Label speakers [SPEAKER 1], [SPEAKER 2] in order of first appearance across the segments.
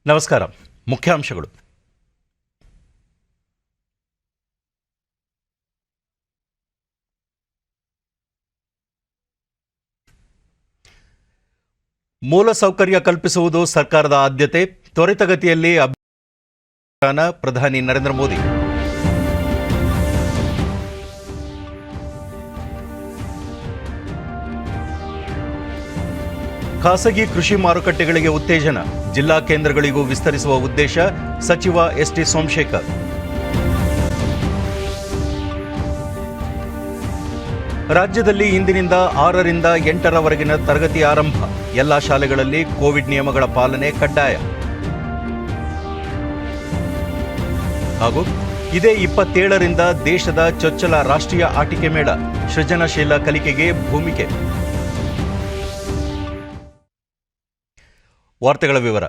[SPEAKER 1] ನಮಸ್ಕಾರ. ಮುಖ್ಯಾಂಶಗಳು. ಮೂಲಸೌಕರ್ಯ ಕಲ್ಪಿಸುವುದು ಸರ್ಕಾರದ ಆದ್ಯತೆ. ತ್ವರಿತಗತಿಯಲ್ಲಿ ಅಭಿಯಾನ ಪ್ರಧಾನಿ ನರೇಂದ್ರ ಮೋದಿ. ಖಾಸಗಿ ಕೃಷಿ ಮಾರುಕಟ್ಟೆಗಳಿಗೆ ಉತ್ತೇಜನ, ಜಿಲ್ಲಾ ಕೇಂದ್ರಗಳಿಗೂ ವಿಸ್ತರಿಸುವ ಉದ್ದೇಶ, ಸಚಿವ ಎಸ್ಟಿ ಸೋಮಶೇಖರ್. ರಾಜ್ಯದಲ್ಲಿ ಇಂದಿನಿಂದ 6ರಿಂದ 8ರವರೆಗಿನ ತರಗತಿ ಆರಂಭ. ಎಲ್ಲಾ ಶಾಲೆಗಳಲ್ಲಿ ಕೋವಿಡ್ ನಿಯಮಗಳ ಪಾಲನೆ ಕಡ್ಡಾಯ. ಹಾಗೂ ಇದೇ 27ರಿಂದ ದೇಶದ ಚೊಚ್ಚಲ ರಾಷ್ಟ್ರೀಯ ಆಟಿಕೆ ಮೇಳ, ಸೃಜನಶೀಲ ಕಲಿಕೆಗೆ ಭೂಮಿಕೆ. ವಾರ್ತೆಗಳ ವಿವರ.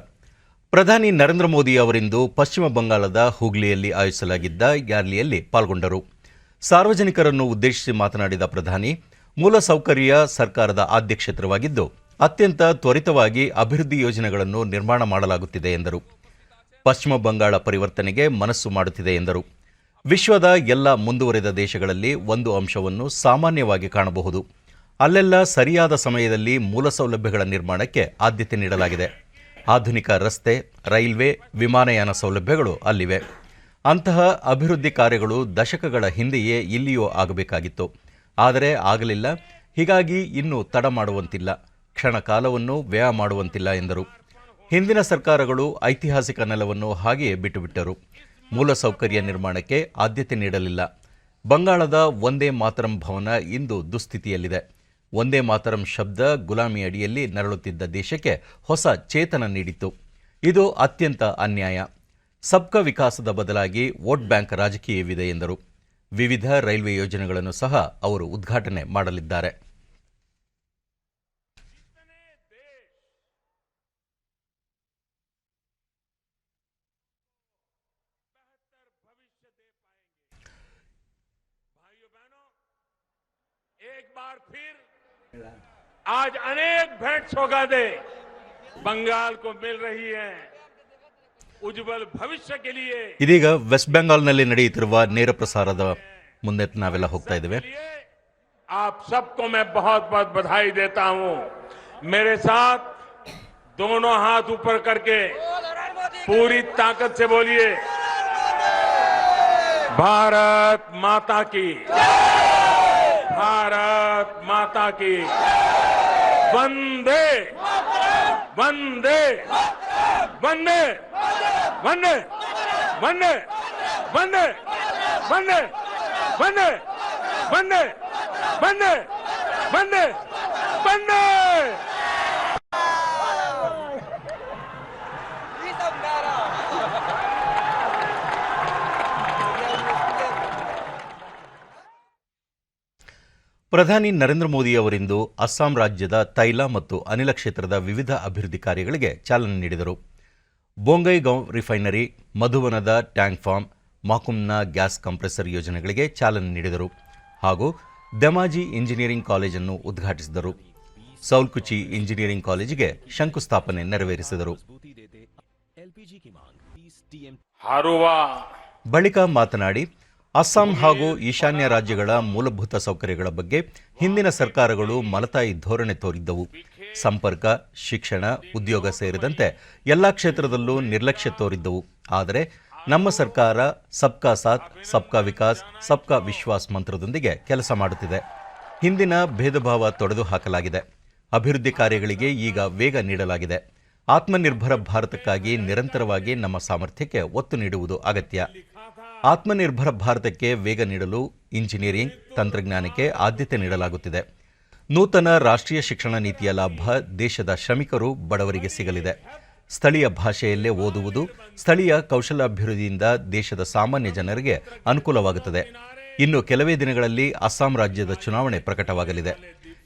[SPEAKER 1] ಪ್ರಧಾನಿ ನರೇಂದ್ರ ಮೋದಿ ಅವರಿಂದು ಪಶ್ಚಿಮ ಬಂಗಾಳದ ಹುಗ್ಲಿಯಲ್ಲಿ ಆಯೋಜಿಸಲಾಗಿದ್ದ ರ್ಯಾಲಿಯಲ್ಲಿ ಪಾಲ್ಗೊಂಡರು. ಸಾರ್ವಜನಿಕರನ್ನು ಉದ್ದೇಶಿಸಿ ಮಾತನಾಡಿದ ಪ್ರಧಾನಿ, ಮೂಲಸೌಕರ್ಯ ಸರ್ಕಾರದ ಆದ್ಯ ಕ್ಷೇತ್ರವಾಗಿದ್ದು ಅತ್ಯಂತ ತ್ವರಿತವಾಗಿ ಅಭಿವೃದ್ಧಿ ಯೋಜನೆಗಳನ್ನು ನಿರ್ಮಾಣ ಮಾಡಲಾಗುತ್ತಿದೆ ಎಂದರು. ಪಶ್ಚಿಮ ಬಂಗಾಳ ಪರಿವರ್ತನೆಗೆ ಮನಸ್ಸು ಮಾಡುತ್ತಿದೆ ಎಂದರು. ವಿಶ್ವದ ಎಲ್ಲ ಮುಂದುವರೆದ ದೇಶಗಳಲ್ಲಿ ಒಂದು ಅಂಶವನ್ನು ಸಾಮಾನ್ಯವಾಗಿ ಕಾಣಬಹುದು. ಅಲ್ಲೆಲ್ಲ ಸರಿಯಾದ ಸಮಯದಲ್ಲಿ ಮೂಲಸೌಲಭ್ಯಗಳ ನಿರ್ಮಾಣಕ್ಕೆ ಆದ್ಯತೆ ನೀಡಲಾಗಿದೆ. ಆಧುನಿಕ ರಸ್ತೆ, ರೈಲ್ವೆ, ವಿಮಾನಯಾನ ಸೌಲಭ್ಯಗಳು ಅಲ್ಲಿವೆ. ಅಂತಹ ಅಭಿವೃದ್ಧಿ ಕಾರ್ಯಗಳು ದಶಕಗಳ ಹಿಂದೆಯೇ ಇಲ್ಲಿಯೂ ಆಗಬೇಕಾಗಿತ್ತು. ಆದರೆ ಆಗಲಿಲ್ಲ. ಹೀಗಾಗಿ ಇನ್ನೂ ತಡ ಮಾಡುವಂತಿಲ್ಲ, ಕ್ಷಣ ಕಾಲವನ್ನು ವ್ಯಯ ಮಾಡುವಂತಿಲ್ಲ ಎಂದರು. ಹಿಂದಿನ ಸರ್ಕಾರಗಳು ಐತಿಹಾಸಿಕ ನೆಲವನ್ನು ಹಾಗೆಯೇ ಬಿಟ್ಟುಬಿಟ್ಟರು. ಮೂಲಸೌಕರ್ಯ ನಿರ್ಮಾಣಕ್ಕೆ ಆದ್ಯತೆ ನೀಡಲಿಲ್ಲ. ಬಂಗಾಳದ ವಂದೇ ಮಾತರಂ ಭವನ ಇಂದು ದುಸ್ಥಿತಿಯಲ್ಲಿದೆ. ವಂದೇ ಮಾತರಂ ಶಬ್ದ ಗುಲಾಮಿ ಅಡಿಯಲ್ಲಿ ನರಳುತ್ತಿದ್ದ ದೇಶಕ್ಕೆ ಹೊಸ ಚೇತನ ನೀಡಿತ್ತು. ಇದು ಅತ್ಯಂತ ಅನ್ಯಾಯ. ಸಬ್ಕಾ ವಿಕಾಸದ ಬದಲಾಗಿ ವೋಟ್ ಬ್ಯಾಂಕ್ ರಾಜಕೀಯವಿದೆ ಎಂದರು. ವಿವಿಧ ರೈಲ್ವೆ ಯೋಜನೆಗಳನ್ನು ಸಹ ಅವರು ಉದ್ಘಾಟನೆ ಮಾಡಲಿದ್ದಾರೆ.
[SPEAKER 2] आज अनेक भेंट सौगातें बंगाल को मिल रही हैं उज्जवल भविष्य के लिए.
[SPEAKER 1] ಇದೀಗ ವೆಸ್ಟ್ ಬೆಂಗಾಲ್ನಲ್ಲಿ ನಡೆಯುತ್ತಿರುವ ನೇರ ಪ್ರಸಾರದ ಮುಂದೆ ನಾವೆಲ್ಲ ಹೋಗ್ತಾ ಇದ್ದೇವೆ.
[SPEAKER 2] आप सबको मैं बहुत बहुत बधाई देता हूं. मेरे साथ दोनों हाथ ऊपर करके पूरी ताकत से बोलिए, भारत माता की, भारत माता की, वंदे वंदे वंदे वंदे वंदे वंदे वंदे वंदे वंदे वंदे वंदे वंदे.
[SPEAKER 1] ಪ್ರಧಾನಿ ನರೇಂದ್ರ ಮೋದಿ ಅವರಿಂದು ಅಸ್ಸಾಂ ರಾಜ್ಯದ ತೈಲ ಮತ್ತು ಅನಿಲ ಕ್ಷೇತ್ರದ ವಿವಿಧ ಅಭಿವೃದ್ಧಿ ಕಾರ್ಯಗಳಿಗೆ ಚಾಲನೆ ನೀಡಿದರು. ಬೋಂಗೈಗಾಂವ್ ರಿಫೈನರಿ, ಮಧುಬನದ ಟ್ಯಾಂಕ್ ಫಾರ್ಮ್, ಮಾಕುಮ್ನ ಗ್ಯಾಸ್ ಕಂಪ್ರೆಸರ್ ಯೋಜನೆಗಳಿಗೆ ಚಾಲನೆ ನೀಡಿದರು. ಹಾಗೂ ದೆಮಾಜಿ ಇಂಜಿನಿಯರಿಂಗ್ ಕಾಲೇಜನ್ನು ಉದ್ಘಾಟಿಸಿದರು. ಸೌಲ್ಕುಚಿ ಇಂಜಿನಿಯರಿಂಗ್ ಕಾಲೇಜಿಗೆ ಶಂಕುಸ್ಥಾಪನೆ ನೆರವೇರಿಸಿದರು. ಬಳಿಕ ಮಾತನಾಡಿ, ಅಸ್ಸಾಂ ಹಾಗೂ ಈಶಾನ್ಯ ರಾಜ್ಯಗಳ ಮೂಲಭೂತ ಸೌಕರ್ಯಗಳ ಬಗ್ಗೆ ಹಿಂದಿನ ಸರ್ಕಾರಗಳು ಮಲತಾಯಿ ಧೋರಣೆ ತೋರಿದ್ದವು. ಸಂಪರ್ಕ, ಶಿಕ್ಷಣ, ಉದ್ಯೋಗ ಸೇರಿದಂತೆ ಎಲ್ಲ ಕ್ಷೇತ್ರದಲ್ಲೂ ನಿರ್ಲಕ್ಷ್ಯ ತೋರಿದ್ದವು. ಆದರೆ ನಮ್ಮ ಸರ್ಕಾರ ಸಬ್ಕಾ ಸಾಥ್, ಸಬ್ಕಾ ವಿಕಾಸ್, ಸಬ್ಕಾ ವಿಶ್ವಾಸ್ ಮಂತ್ರದೊಂದಿಗೆ ಕೆಲಸ ಮಾಡುತ್ತಿದೆ. ಹಿಂದಿನ ಭೇದಭಾವ ತೊಡೆದು ಹಾಕಲಾಗಿದೆ. ಅಭಿವೃದ್ಧಿ ಕಾರ್ಯಗಳಿಗೆ ಈಗ ವೇಗ ನೀಡಲಾಗಿದೆ. ಆತ್ಮನಿರ್ಭರ ಭಾರತಕ್ಕಾಗಿ ನಿರಂತರವಾಗಿ ನಮ್ಮ ಸಾಮರ್ಥ್ಯಕ್ಕೆ ಒತ್ತು ನೀಡುವುದು ಅಗತ್ಯ. ಆತ್ಮನಿರ್ಭರ ಭಾರತಕ್ಕೆ ವೇಗ ನೀಡಲು ಇಂಜಿನಿಯರಿಂಗ್, ತಂತ್ರಜ್ಞಾನಕ್ಕೆ ಆದ್ಯತೆ ನೀಡಲಾಗುತ್ತಿದೆ. ನೂತನ ರಾಷ್ಟ್ರೀಯ ಶಿಕ್ಷಣ ನೀತಿಯ ಲಾಭ ದೇಶದ ಶ್ರಮಿಕರು, ಬಡವರಿಗೆ ಸಿಗಲಿದೆ. ಸ್ಥಳೀಯ ಭಾಷೆಯಲ್ಲೇ ಓದುವುದು, ಸ್ಥಳೀಯ ಕೌಶಲ್ಯಾಭಿವೃದ್ಧಿಯಿಂದ ದೇಶದ ಸಾಮಾನ್ಯ ಜನರಿಗೆ ಅನುಕೂಲವಾಗುತ್ತದೆ. ಇನ್ನು ಕೆಲವೇ ದಿನಗಳಲ್ಲಿ ಅಸ್ಸಾಂ ರಾಜ್ಯದ ಚುನಾವಣೆ ಪ್ರಕಟವಾಗಲಿದೆ.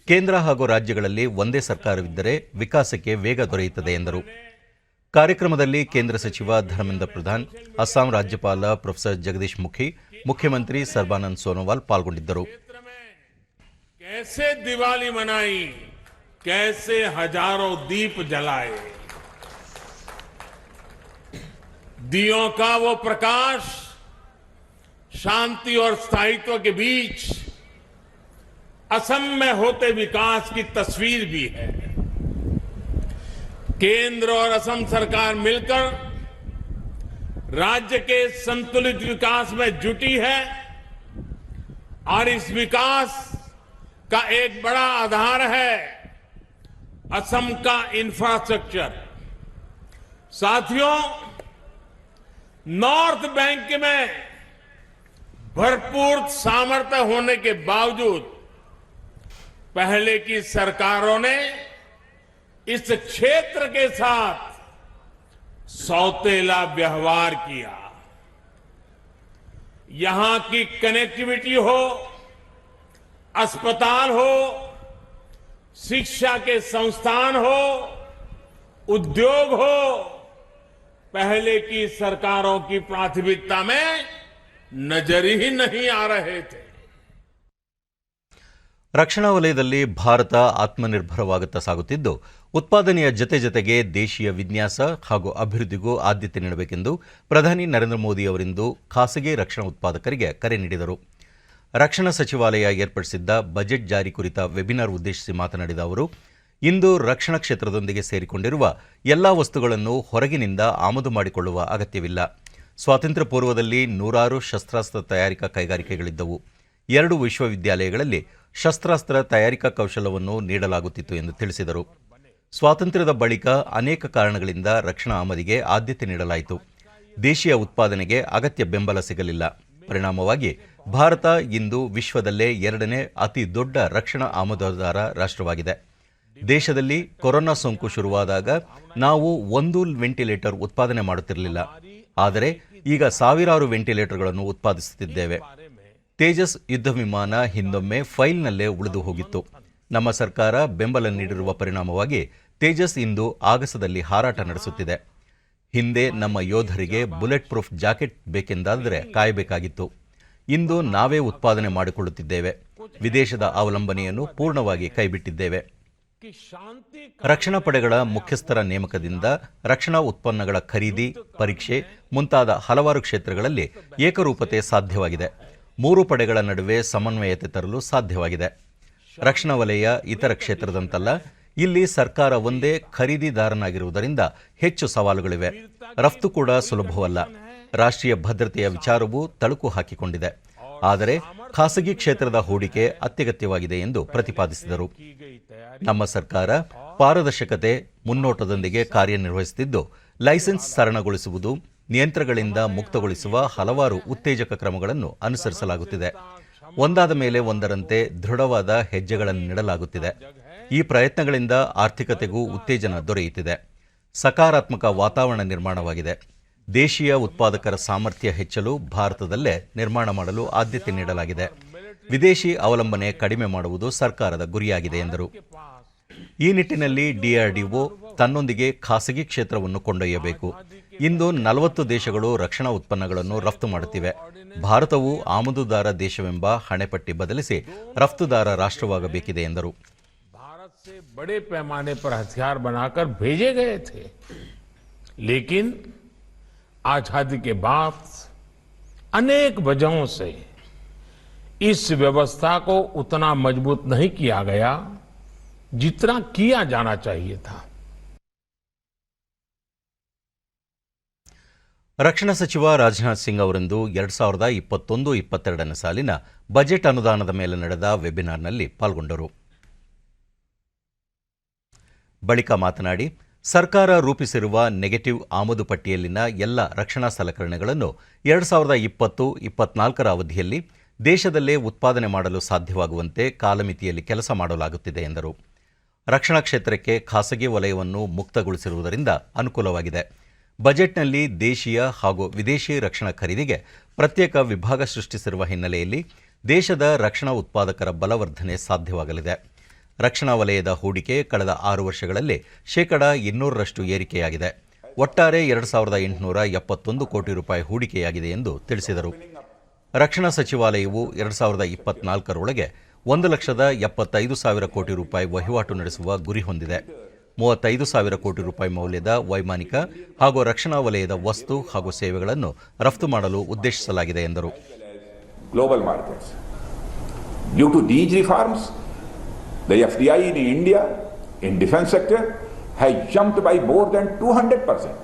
[SPEAKER 1] ಕೇಂದ್ರ ಹಾಗೂ ರಾಜ್ಯಗಳಲ್ಲಿ ಒಂದೇ ಸರ್ಕಾರವಿದ್ದರೆ ವಿಕಾಸಕ್ಕೆ ವೇಗ ದೊರೆಯುತ್ತದೆ ಎಂದರು. ಕಾರ್ಯಕ್ರಮದಲ್ಲಿ ಕೇಂದ್ರ ಸಚಿವ ಧರ್ಮೇಂದ್ರ ಪ್ರಧಾನ್, ಅಸ್ಸಾಂ ರಾಜ್ಯಪಾಲ ಪ್ರೊಫೆಸರ್ ಜಗದೀಶ್ ಮುಖಿ, ಮುಖ್ಯಮಂತ್ರಿ ಸರ್ಬಾನಂದ್ ಸೋನೋವಾಲ್ ಪಾಲ್ಗೊಂಡಿದ್ದರು.
[SPEAKER 2] कैसे दिवाली मनाई, कैसे हजारों दीप जलाए, दियों का वो प्रकाश शांति और स्थायित्व के बीच असम में होते विकास की तस्वीर भी है। केंद्र और असम सरकार मिलकर राज्य के संतुलित विकास में जुटी है और इस विकास का एक बड़ा आधार है असम का इंफ्रास्ट्रक्चर। साथियों, नॉर्थ बैंक में भरपूर सामर्थ्य होने के बावजूद पहले की सरकारों ने इस क्षेत्र के साथ सौतेला व्यवहार किया। यहां की कनेक्टिविटी हो, अस्पताल हो, शिक्षा के संस्थान हो, उद्योग हो, पहले की सरकारों की प्राथमिकता में नजर ही नहीं आ रहे थे।
[SPEAKER 1] ರಕ್ಷಣಾ ವಲಯದಲ್ಲಿ ಭಾರತ ಆತ್ಮನಿರ್ಭರವಾಗುತ್ತಾ ಸಾಗುತ್ತಿದ್ದು, ಉತ್ಪಾದನೆಯ ಜತೆಗೆ ದೇಶೀಯ ವಿನ್ಯಾಸ ಹಾಗೂ ಅಭಿವೃದ್ಧಿಗೂ ಆದ್ಯತೆ ನೀಡಬೇಕೆಂದು ಪ್ರಧಾನಿ ನರೇಂದ್ರ ಮೋದಿ ಅವರಿಂದು ಖಾಸಗಿ ರಕ್ಷಣಾ ಉತ್ಪಾದಕರಿಗೆ ಕರೆ ನೀಡಿದರು. ರಕ್ಷಣಾ ಸಚಿವಾಲಯ ಏರ್ಪಡಿಸಿದ್ದ ಬಜೆಟ್ ಜಾರಿ ಕುರಿತ ವೆಬಿನಾರ್ ಉದ್ದೇಶಿಸಿ ಮಾತನಾಡಿದ ಅವರು, ಇಂದು ರಕ್ಷಣಾ ಕ್ಷೇತ್ರದೊಂದಿಗೆ ಸೇರಿಕೊಂಡಿರುವ ಎಲ್ಲಾ ವಸ್ತುಗಳನ್ನು ಹೊರಗಿನಿಂದ ಆಮದು ಮಾಡಿಕೊಳ್ಳುವ ಅಗತ್ಯವಿಲ್ಲ. ಸ್ವಾತಂತ್ರ್ಯ ಪೂರ್ವದಲ್ಲಿ ನೂರಾರು ಶಸ್ತ್ರಾಸ್ತ್ರ ತಯಾರಿಕಾ ಕೈಗಾರಿಕೆಗಳಿದ್ದವು. 2 ವಿಶ್ವವಿದ್ಯಾಲಯಗಳಲ್ಲಿ ಶಸ್ತ್ರಾಸ್ತ್ರ ತಯಾರಿಕಾ ಕೌಶಲವನ್ನು ನೀಡಲಾಗುತ್ತಿತ್ತು ಎಂದು ತಿಳಿಸಿದರು. ಸ್ವಾತಂತ್ರ್ಯದ ಬಳಿಕ ಅನೇಕ ಕಾರಣಗಳಿಂದ ರಕ್ಷಣಾ ಆಮದಿಗೆ ಆದ್ಯತೆ ನೀಡಲಾಯಿತು. ದೇಶೀಯ ಉತ್ಪಾದನೆಗೆ ಅಗತ್ಯ ಬೆಂಬಲ ಸಿಗಲಿಲ್ಲ. ಪರಿಣಾಮವಾಗಿ ಭಾರತ ಇಂದು ವಿಶ್ವದಲ್ಲೇ 2ನೇ ಅತಿ ದೊಡ್ಡ ರಕ್ಷಣಾ ಆಮದುದಾರ ರಾಷ್ಟ್ರವಾಗಿದೆ. ದೇಶದಲ್ಲಿ ಕೊರೋನಾ ಸೋಂಕು ಶುರುವಾದಾಗ ನಾವು 1 ವೆಂಟಿಲೇಟರ್ ಉತ್ಪಾದನೆ ಮಾಡುತ್ತಿರಲಿಲ್ಲ. ಆದರೆ ಈಗ ಸಾವಿರಾರು ವೆಂಟಿಲೇಟರ್ಗಳನ್ನು ಉತ್ಪಾದಿಸುತ್ತಿದ್ದೇವೆ. ತೇಜಸ್ ಯುದ್ಧ ವಿಮಾನ ಹಿಂದೊಮ್ಮೆ ಫೈಲ್ನಲ್ಲೇ ಉಳಿದು ಹೋಗಿತ್ತು. ನಮ್ಮ ಸರ್ಕಾರ ಬೆಂಬಲ ನೀಡಿರುವ ಪರಿಣಾಮವಾಗಿ ತೇಜಸ್ ಇಂದು ಆಗಸದಲ್ಲಿ ಹಾರಾಟ ನಡೆಸುತ್ತಿದೆ. ಹಿಂದೆ ನಮ್ಮ ಯೋಧರಿಗೆ ಬುಲೆಟ್ ಪ್ರೂಫ್ ಜಾಕೆಟ್ ಬೇಕೆಂದಾದರೆ ಕಾಯಬೇಕಾಗಿತ್ತು. ಇಂದು ನಾವೇ ಉತ್ಪಾದನೆ ಮಾಡಿಕೊಳ್ಳುತ್ತಿದ್ದೇವೆ. ವಿದೇಶದ ಅವಲಂಬನೆಯನ್ನು ಪೂರ್ಣವಾಗಿ ಕೈಬಿಟ್ಟಿದ್ದೇವೆ. ರಕ್ಷಣಾ ಪಡೆಗಳ ಮುಖ್ಯಸ್ಥರ ನೇಮಕದಿಂದ ರಕ್ಷಣಾ ಉತ್ಪನ್ನಗಳ ಖರೀದಿ, ಪರೀಕ್ಷೆ ಮುಂತಾದ ಹಲವಾರು ಕ್ಷೇತ್ರಗಳಲ್ಲಿ ಏಕರೂಪತೆ ಸಾಧ್ಯವಾಗಿದೆ. 3 ಪಡೆಗಳ ನಡುವೆ ಸಮನ್ವಯತೆ ತರಲು ಸಾಧ್ಯವಾಗಿದೆ. ರಕ್ಷಣಾ ವಲಯ ಇತರ ಕ್ಷೇತ್ರದಂತಲ್ಲ. ಇಲ್ಲಿ ಸರ್ಕಾರ ಒಂದೇ ಖರೀದಿದಾರನಾಗಿರುವುದರಿಂದ ಹೆಚ್ಚು ಸವಾಲುಗಳಿವೆ. ರಫ್ತು ಕೂಡ ಸುಲಭವಲ್ಲ. ರಾಷ್ಟ್ರೀಯ ಭದ್ರತೆಯ ವಿಚಾರವೂ ತಳುಕು ಹಾಕಿಕೊಂಡಿದೆ. ಆದರೆ ಖಾಸಗಿ ಕ್ಷೇತ್ರದ ಹೂಡಿಕೆ ಅತ್ಯಗತ್ಯವಾಗಿದೆ ಎಂದು ಪ್ರತಿಪಾದಿಸಿದರು. ನಮ್ಮ ಸರ್ಕಾರ ಪಾರದರ್ಶಕತೆ ಮುನ್ನೋಟದೊಂದಿಗೆ ಕಾರ್ಯನಿರ್ವಹಿಸುತ್ತಿದ್ದು, ಲೈಸೆನ್ಸ್ ಸರಳಗೊಳಿಸುವುದು, ನಿಯಂತ್ರಣಗಳಿಂದ ಮುಕ್ತಗೊಳಿಸುವ ಹಲವಾರು ಉತ್ತೇಜಕ ಕ್ರಮಗಳನ್ನು ಅನುಸರಿಸಲಾಗುತ್ತಿದೆ. ಒಂದಾದ ಮೇಲೆ ಒಂದರಂತೆ ದೃಢವಾದ ಹೆಜ್ಜೆಗಳನ್ನು ನೀಡಲಾಗುತ್ತಿದೆ. ಈ ಪ್ರಯತ್ನಗಳಿಂದ ಆರ್ಥಿಕತೆಗೂ ಉತ್ತೇಜನ ದೊರೆಯುತ್ತಿದೆ. ಸಕಾರಾತ್ಮಕ ವಾತಾವರಣ ನಿರ್ಮಾಣವಾಗಿದೆ. ದೇಶೀಯ ಉತ್ಪಾದಕರ ಸಾಮರ್ಥ್ಯ ಹೆಚ್ಚಲು ಭಾರತದಲ್ಲೇ ನಿರ್ಮಾಣ ಮಾಡಲು ಆದ್ಯತೆ ನೀಡಲಾಗಿದೆ. ವಿದೇಶಿ ಅವಲಂಬನೆ ಕಡಿಮೆ ಮಾಡುವುದು ಸರ್ಕಾರದ ಗುರಿಯಾಗಿದೆ ಎಂದರು. ಈ ನಿಟ್ಟಿನಲ್ಲಿ ಡಿಆರ್ಡಿಒ ತನ್ನೊಂದಿಗೆ ಖಾಸಗಿ ಕ್ಷೇತ್ರವನ್ನು ಕೊಂಡೊಯ್ಯಬೇಕು. ಇಂದು 40 ದೇಶಗಳು ರಕ್ಷಣಾ ಉತ್ಪನ್ನಗಳನ್ನು ರಫ್ತು ಮಾಡುತ್ತಿವೆ. ಭಾರತವು ಆಮದುದಾರ ದೇಶವೆಂಬ ಹಣೆಪಟ್ಟಿ ಬದಲಿಸಿ ರಫ್ತುದಾರ ರಾಷ್ಟ್ರವಾಗಬೇಕಿದೆ ಎಂದರು.
[SPEAKER 2] भारत से बड़े पैमाने पर हथियार बनाकर भेजे गए थे, लेकिन आजादी के बाद अनेक वजहों से इस व्यवस्था को उतना मजबूत नहीं किया गया जितना किया जाना चाहिए था.
[SPEAKER 1] ರಕ್ಷಣಾ ಸಚಿವ ರಾಜನಾಥ್ ಸಿಂಗ್ ಅವರಿಂದು 2021-22ನೇ ಸಾಲಿನ ಬಜೆಟ್ ಅನುದಾನದ ಮೇಲೆ ನಡೆದ ವೆಬಿನಾರ್ನಲ್ಲಿ ಪಾಲ್ಗೊಂಡರು. ಬಳಿಕ ಮಾತನಾಡಿ, ಸರ್ಕಾರ ರೂಪಿಸಿರುವ ನೆಗೆಟಿವ್ ಆಮದು ಪಟ್ಟಿಯಲ್ಲಿನ ಎಲ್ಲ ರಕ್ಷಣಾ ಸಲಕರಣೆಗಳನ್ನು 2020-24ರ ಅವಧಿಯಲ್ಲಿ ದೇಶದಲ್ಲೇ ಉತ್ಪಾದನೆ ಮಾಡಲು ಸಾಧ್ಯವಾಗುವಂತೆ ಕಾಲಮಿತಿಯಲ್ಲಿ ಕೆಲಸ ಮಾಡಲಾಗುತ್ತಿದೆ ಎಂದರು. ರಕ್ಷಣಾ ಕ್ಷೇತ್ರಕ್ಕೆ ಖಾಸಗಿ ವಲಯವನ್ನು ಮುಕ್ತಗೊಳಿಸಿರುವುದರಿಂದ ಅನುಕೂಲವಾಗಿದೆ. ಬಜೆಟ್ನಲ್ಲಿ ದೇಶೀಯ ಹಾಗೂ ವಿದೇಶಿ ರಕ್ಷಣಾ ಖರೀದಿಗೆ ಪ್ರತ್ಯೇಕ ವಿಭಾಗ ಸೃಷ್ಟಿಸಿರುವ ಹಿನ್ನೆಲೆಯಲ್ಲಿ ದೇಶದ ರಕ್ಷಣಾ ಉತ್ಪಾದಕರ ಬಲವರ್ಧನೆ ಸಾಧ್ಯವಾಗಲಿದೆ. ರಕ್ಷಣಾ ವಲಯದ ಹೂಡಿಕೆ ಕಳೆದ 6 ವರ್ಷಗಳಲ್ಲಿ ಶೇಕಡ 200ರಷ್ಟು ಏರಿಕೆಯಾಗಿದೆ. ಒಟ್ಟಾರೆ 2871 ಕೋಟಿ ರೂಪಾಯಿ ಹೂಡಿಕೆಯಾಗಿದೆ ಎಂದು ತಿಳಿಸಿದರು. ರಕ್ಷಣಾ ಸಚಿವಾಲಯವು 2024ರೊಳಗೆ 1,75,000 ಕೋಟಿ ರೂಪಾಯಿ ವಹಿವಾಟು ನಡೆಸುವ ಗುರಿ ಹೊಂದಿದೆ. 35,000 ಕೋಟಿ ರೂಪಾಯಿ ಮೌಲ್ಯದ ವೈಮಾನಿಕ ಹಾಗೂ ರಕ್ಷಣಾ ವಲಯದ ವಸ್ತು ಹಾಗೂ ಸೇವೆಗಳನ್ನು ರಫ್ತು ಮಾಡಲು ಉದ್ದೇಶಿಸಲಾಗಿದೆ ಎಂದರು.
[SPEAKER 3] Global markets. Due to these reforms, the FDI in India in defense sector has jumped by more than 200%.